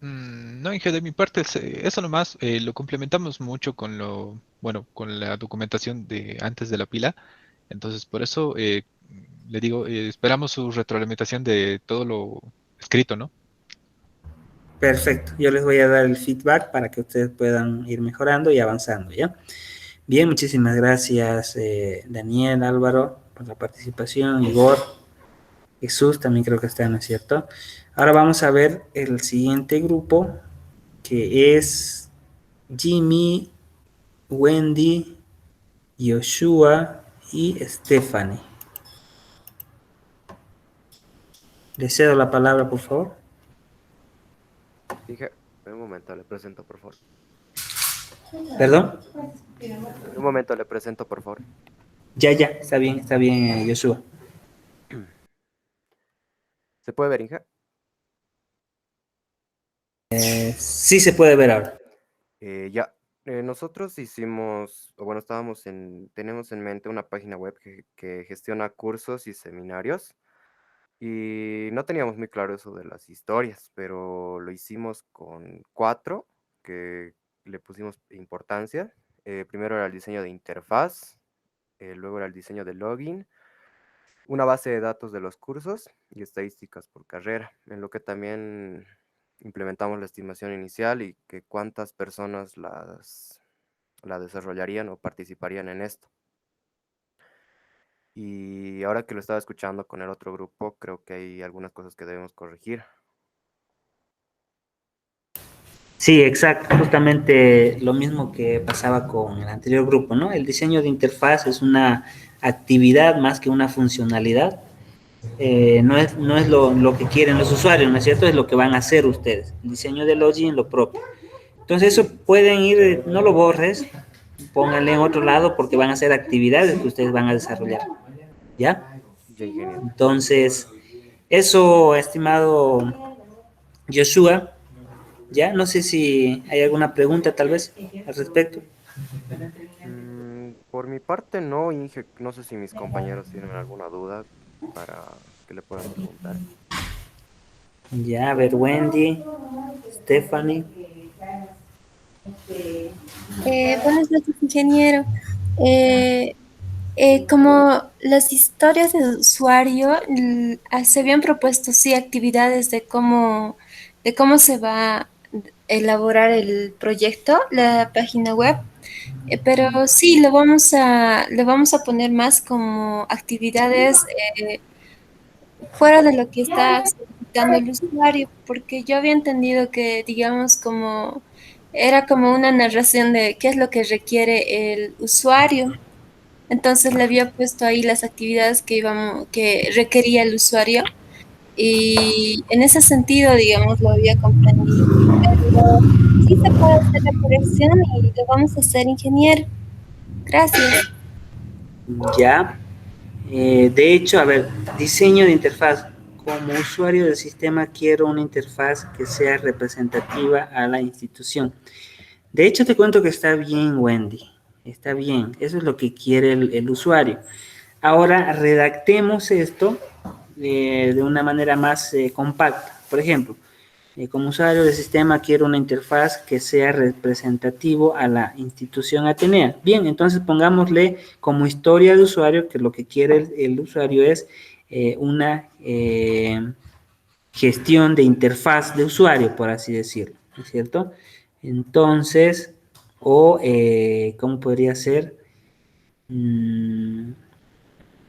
No, Inge, de mi parte, eso nomás, lo complementamos mucho con bueno, con la documentación de antes de la pila. Entonces, por eso le digo, esperamos su retroalimentación de todo lo escrito, ¿no? Perfecto, yo les voy a dar el feedback para que ustedes puedan ir mejorando y avanzando, ¿ya? Bien, muchísimas gracias, Daniel, Álvaro, por la participación, Igor, Jesús también creo que está, ¿no es cierto? Ahora vamos a ver el siguiente grupo, que es Jimmy, Wendy, Joshua y Stephanie. Le cedo la palabra, por favor. Dije, un momento, le presento, por favor. ¿Perdón? Un momento, le presento, por favor. Ya, está bien, Joshua. ¿Se puede ver, Inge? Sí se puede ver ahora. Ya. Nosotros hicimos, o bueno, tenemos en mente una página web que gestiona cursos y seminarios. Y no teníamos muy claro eso de las historias, pero lo hicimos con 4 que le pusimos importancia. Primero era el diseño de interfaz, luego era el diseño de login, una base de datos de los cursos y estadísticas por carrera, en lo que también implementamos la estimación inicial y que cuántas personas la desarrollarían o participarían en esto. Y ahora que lo estaba escuchando con el otro grupo, creo que hay algunas cosas que debemos corregir. Sí, exacto, justamente lo mismo que pasaba con el anterior grupo, ¿no? El diseño de interfaz es una actividad más que una funcionalidad. No es lo que quieren los usuarios, ¿no es cierto? Es lo que van a hacer ustedes. El diseño de login, lo propio. Entonces eso pueden ir, no lo borres, pónganle en otro lado porque van a ser actividades que ustedes van a desarrollar, ¿ya? Ya, ingeniero. Entonces, eso, estimado Joshua, ¿ya? No sé si hay alguna pregunta tal vez al respecto. Por mi parte no, Inge, no sé si mis compañeros tienen alguna duda para que le puedan preguntar. Ya, a ver, Wendy, Stephanie. Buenas noches, ingeniero. Eh, como las historias de usuario, se habían propuesto, sí, actividades de cómo se va a elaborar el proyecto, la página web, pero sí, lo vamos a poner más como actividades fuera de lo que está solicitando el usuario, porque yo había entendido que, digamos, como era como una narración de qué es lo que requiere el usuario. Entonces le había puesto ahí las actividades que requería el usuario y en ese sentido, digamos, lo había comprendido. Pero sí se puede hacer la corrección y lo vamos a hacer, ingeniero. Gracias. Ya. De hecho, a ver, diseño de interfaz. Como usuario del sistema quiero una interfaz que sea representativa a la institución. De hecho, te cuento que está bien, Wendy. Está bien. Eso es lo que quiere el usuario. Ahora, redactemos esto de una manera más compacta. Por ejemplo, como usuario del sistema quiero una interfaz que sea representativo a la institución Atenea. Bien, entonces pongámosle como historia de usuario que lo que quiere el usuario es una gestión de interfaz de usuario, por así decirlo, ¿no es cierto? Entonces, ¿cómo podría ser?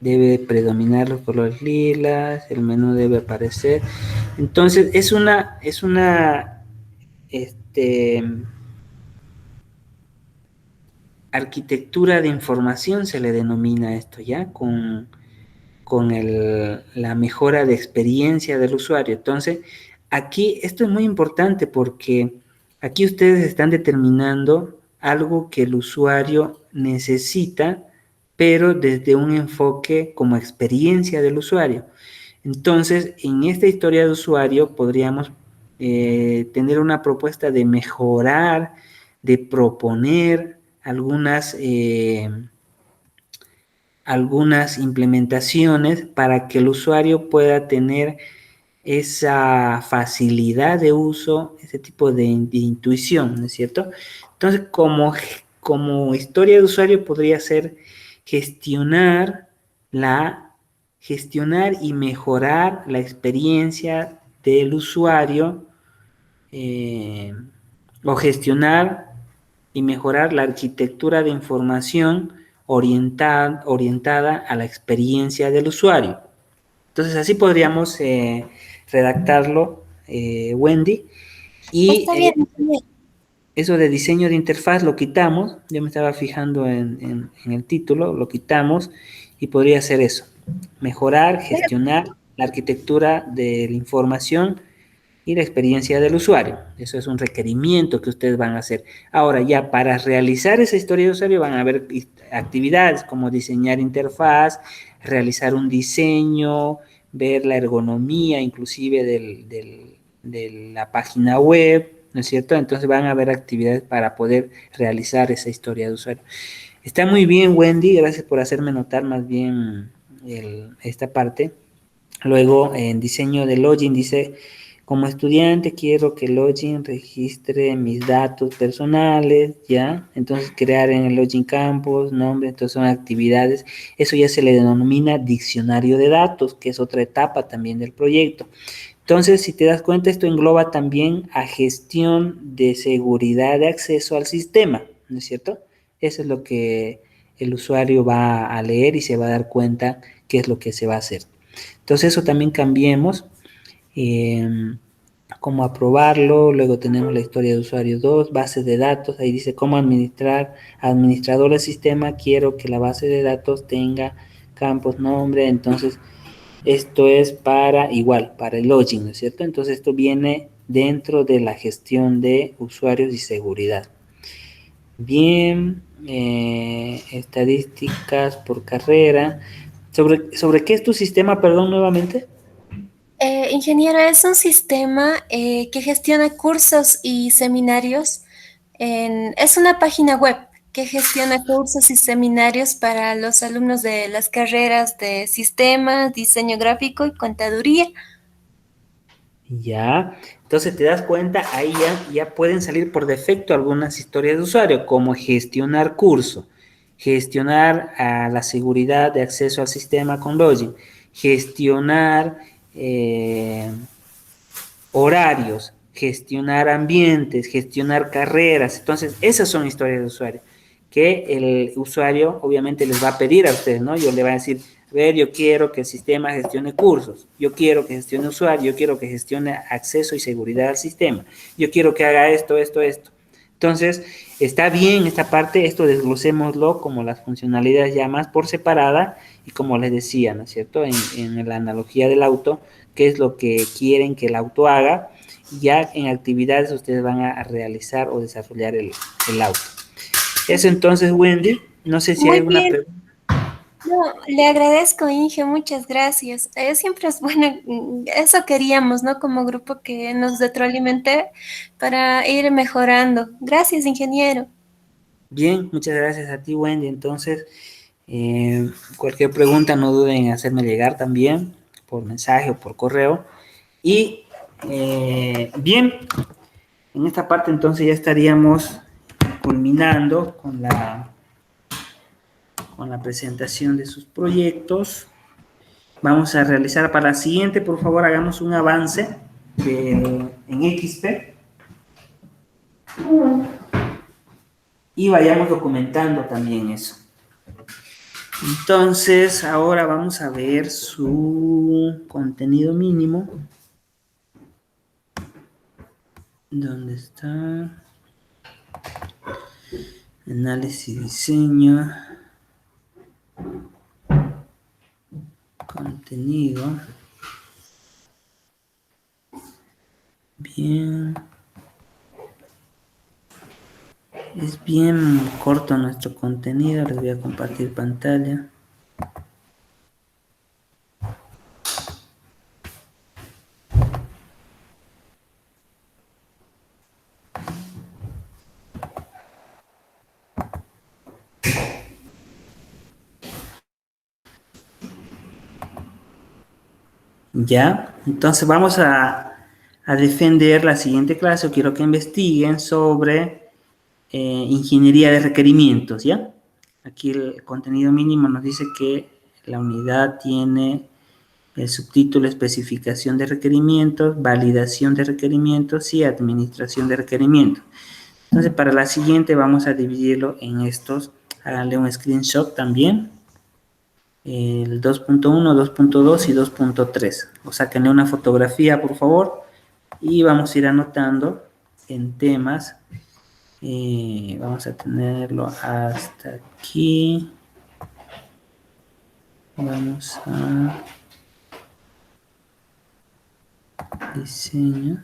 Debe predominar los colores lilas, el menú debe aparecer. Entonces, es una arquitectura de información se le denomina esto, ¿ya? Con la mejora de experiencia del usuario. Entonces, aquí esto es muy importante porque aquí ustedes están determinando algo que el usuario necesita, pero desde un enfoque como experiencia del usuario. Entonces, en esta historia de usuario podríamos tener una propuesta de mejorar, de proponer algunas implementaciones para que el usuario pueda tener esa facilidad de uso, ese tipo de intuición, ¿no es cierto? Entonces, como historia de usuario podría ser gestionar y mejorar la experiencia del usuario o gestionar y mejorar la arquitectura de información orientada a la experiencia del usuario. Entonces, así podríamos redactarlo, Wendy. Y Está bien, ingeniero. eso de diseño de interfaz lo quitamos. Yo me estaba fijando en el título, lo quitamos y podría ser eso. Mejorar, gestionar la arquitectura de la información y la experiencia del usuario. Eso es un requerimiento que ustedes van a hacer. Ahora, ya para realizar esa historia de usuario van a haber actividades como diseñar interfaz, realizar un diseño, ver la ergonomía inclusive de la página web, ¿no es cierto? Entonces van a haber actividades para poder realizar esa historia de usuario. Está muy bien, Wendy, gracias por hacerme notar más bien esta parte. Luego, en diseño de login dice, como estudiante quiero que el login registre mis datos personales, ¿ya? Entonces, crear en el login campos, nombre, entonces son actividades. Eso ya se le denomina diccionario de datos, que es otra etapa también del proyecto. Entonces, si te das cuenta, esto engloba también a gestión de seguridad de acceso al sistema, ¿no es cierto? Eso es lo que el usuario va a leer y se va a dar cuenta qué es lo que se va a hacer. Entonces, eso también cambiemos. Cómo aprobarlo, luego tenemos la historia de usuario 2, base de datos, ahí dice cómo administrador del sistema, quiero que la base de datos tenga campos, nombre, entonces esto es para el login, ¿no es cierto? Entonces esto viene dentro de la gestión de usuarios y seguridad. Bien, estadísticas por carrera. ¿Sobre qué es tu sistema, perdón, nuevamente? Ingeniero, es un sistema que gestiona cursos y seminarios. Es una página web que gestiona cursos y seminarios para los alumnos de las carreras de sistemas, diseño gráfico y contaduría. Ya, entonces te das cuenta, ahí ya pueden salir por defecto algunas historias de usuario, como gestionar curso, gestionar la seguridad de acceso al sistema con login, gestionar horarios, gestionar ambientes, gestionar carreras. Entonces, esas son historias de usuario, que el usuario obviamente les va a pedir a ustedes, ¿no? Yo le voy a decir, a ver, yo quiero que el sistema gestione cursos, yo quiero que gestione usuario, yo quiero que gestione acceso y seguridad al sistema, yo quiero que haga esto, esto, esto. Entonces, está bien esta parte, esto desglosémoslo como las funcionalidades ya más por separada y como les decía, ¿no es cierto? En la analogía del auto, qué es lo que quieren que el auto haga, ya en actividades ustedes van a realizar o desarrollar el auto. Eso entonces, Wendy, no sé si hay Muy alguna bien. pregunta. No, le agradezco, Inge, muchas gracias. Siempre es bueno, eso queríamos, ¿no? Como grupo que nos retroalimente para ir mejorando. Gracias, ingeniero. Bien, muchas gracias a ti, Wendy. Entonces, cualquier pregunta no duden en hacerme llegar también por mensaje o por correo. Y bien, en esta parte entonces ya estaríamos culminando con la presentación de sus proyectos. Vamos a realizar para la siguiente, por favor, hagamos un avance en XP y vayamos documentando también eso. Entonces, ahora vamos a ver su contenido mínimo. ¿Dónde está? Análisis y diseño. Contenido. Bien. Es bien corto nuestro contenido. Les voy a compartir pantalla. Ya, entonces vamos a defender la siguiente clase. Quiero que investiguen sobre ingeniería de requerimientos, ¿ya? Aquí el contenido mínimo nos dice que la unidad tiene el subtítulo especificación de requerimientos, validación de requerimientos y administración de requerimientos. Entonces, para la siguiente vamos a dividirlo en estos. Háganle un screenshot también. El 2.1, 2.2 y 2.3. O sáquenle una fotografía, por favor. Y vamos a ir anotando en temas. Vamos a tenerlo hasta aquí. Vamos a diseño.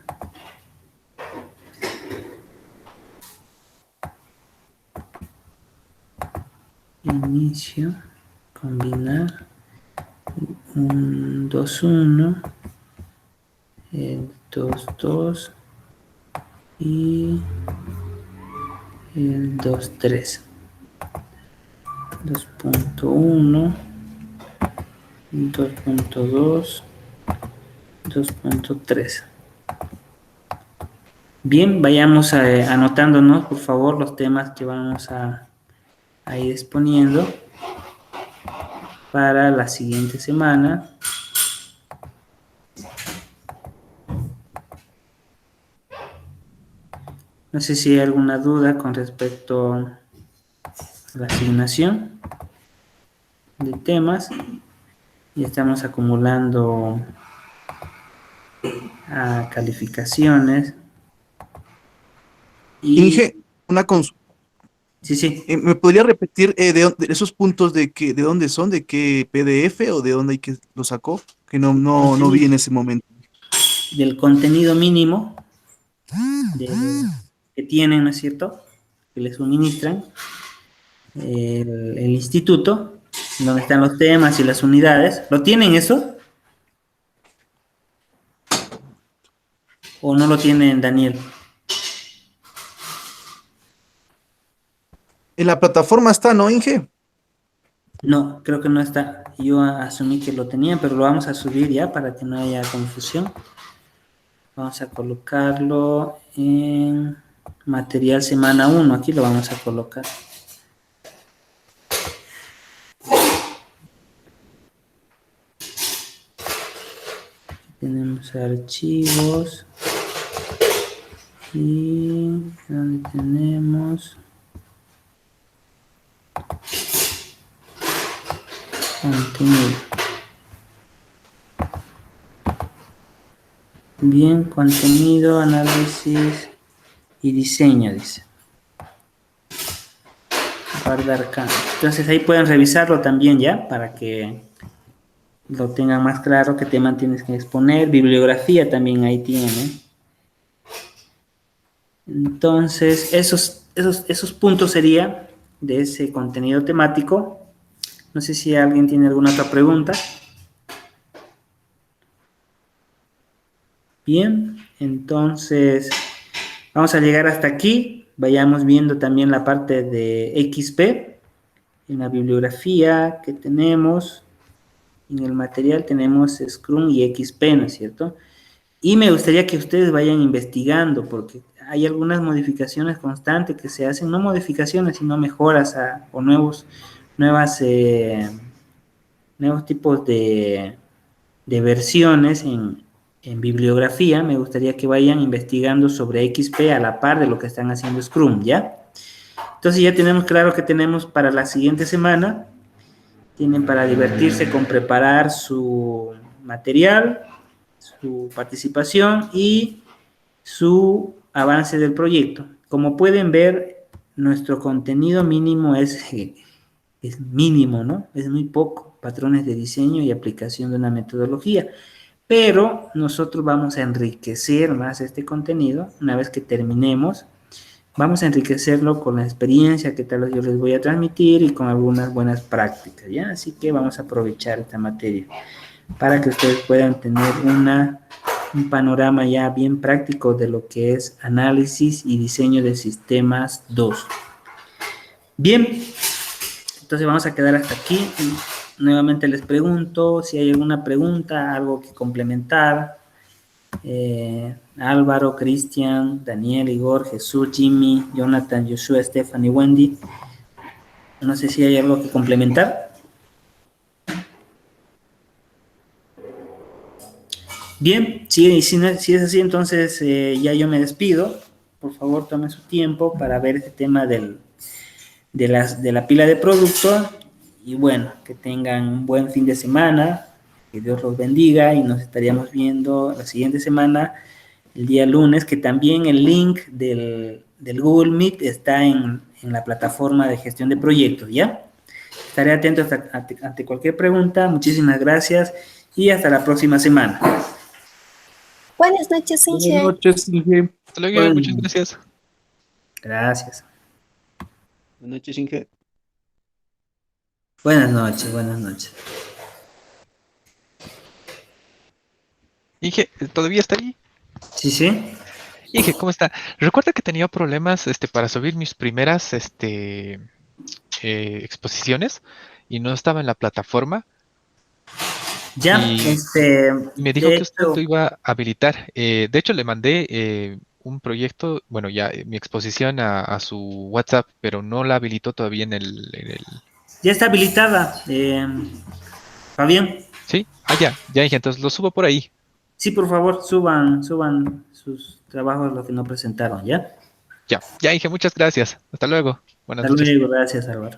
Inicio, combinar, 2.1, el 2.2 y el 2.3. 2.1, 2.2, 2.3. Bien, vayamos anotándonos, por favor, los temas que vamos a ir exponiendo para la siguiente semana. No sé si hay alguna duda con respecto a la asignación de temas. Ya estamos acumulando calificaciones. Inge, una consulta. Sí. ¿Me podría repetir de esos puntos de dónde son, de qué PDF o de dónde hay que lo sacó? Que no vi en ese momento. Del contenido mínimo que tienen, ¿no es cierto? Que les suministran el instituto, donde están los temas y las unidades. ¿Lo tienen eso? ¿O no lo tienen, Daniel? En la plataforma está, ¿no, Inge? No, creo que no está. Yo asumí que lo tenían, pero lo vamos a subir ya para que no haya confusión. Vamos a colocarlo en material semana 1. Aquí lo vamos a colocar. Tenemos archivos. Y donde tenemos contenido. Bien, contenido, análisis y diseño, dice. Guardar campo. Entonces ahí pueden revisarlo también ya, para que lo tengan más claro, qué tema tienes que exponer. Bibliografía también ahí tienen. Entonces, esos puntos serían de ese contenido temático. No sé si alguien tiene alguna otra pregunta. Bien, entonces vamos a llegar hasta aquí. Vayamos viendo también la parte de XP. En la bibliografía que tenemos, en el material tenemos Scrum y XP, ¿no es cierto? Y me gustaría que ustedes vayan investigando, porque hay algunas modificaciones constantes que se hacen, no modificaciones, sino mejoras o nuevos tipos de versiones en bibliografía. Me gustaría que vayan investigando sobre XP a la par de lo que están haciendo Scrum, ¿ya? Entonces ya tenemos claro que tenemos para la siguiente semana. Tienen para divertirse con preparar su material, su participación y su avance del proyecto. Como pueden ver, nuestro contenido mínimo es mínimo, ¿no? Es muy poco. Patrones de diseño y aplicación de una metodología. Pero nosotros vamos a enriquecer más este contenido una vez que terminemos. Vamos a enriquecerlo con la experiencia que tal vez yo les voy a transmitir y con algunas buenas prácticas, ¿ya? Así que vamos a aprovechar esta materia para que ustedes puedan tener un panorama ya bien práctico de lo que es análisis y diseño de sistemas 2. Bien, entonces vamos a quedar hasta aquí. Nuevamente les pregunto si hay alguna pregunta, algo que complementar. Álvaro, Cristian, Daniel, Igor, Jesús, Jimmy, Jonathan, Joshua, Stephanie, Wendy. No sé si hay algo que complementar. Bien, si es así, entonces ya yo me despido. por favor tomen su tiempo para ver este tema de la pila de producto. Y bueno, que tengan un buen fin de semana, que Dios los bendiga y nos estaríamos viendo la siguiente semana, el día lunes, que también el link del Google Meet está en la plataforma de gestión de proyectos, ¿ya? Estaré atento ante cualquier pregunta. Muchísimas gracias y hasta la próxima semana. Buenas noches, Buenas Inge. noches, Inge. Hasta luego, muchas gracias. Gracias. Buenas noches, Inge. Buenas noches, buenas noches. Inge, ¿todavía está ahí? Sí, sí. Inge, ¿cómo está? Recuerda que tenía problemas para subir mis primeras exposiciones y no estaba en la plataforma. Ya, Y me dijo de que usted hecho, lo iba a habilitar. De hecho, le mandé un proyecto, bueno, ya mi exposición a su WhatsApp, pero no la habilitó todavía en el... ya está habilitada. Fabián, ¿Sí? Ah, ya dije, entonces lo subo por ahí. sí, por favor, suban sus trabajos, los que no presentaron, ¿ya? Ya dije, muchas gracias. Hasta luego. Buenas Hasta noches. luego, gracias, Álvaro.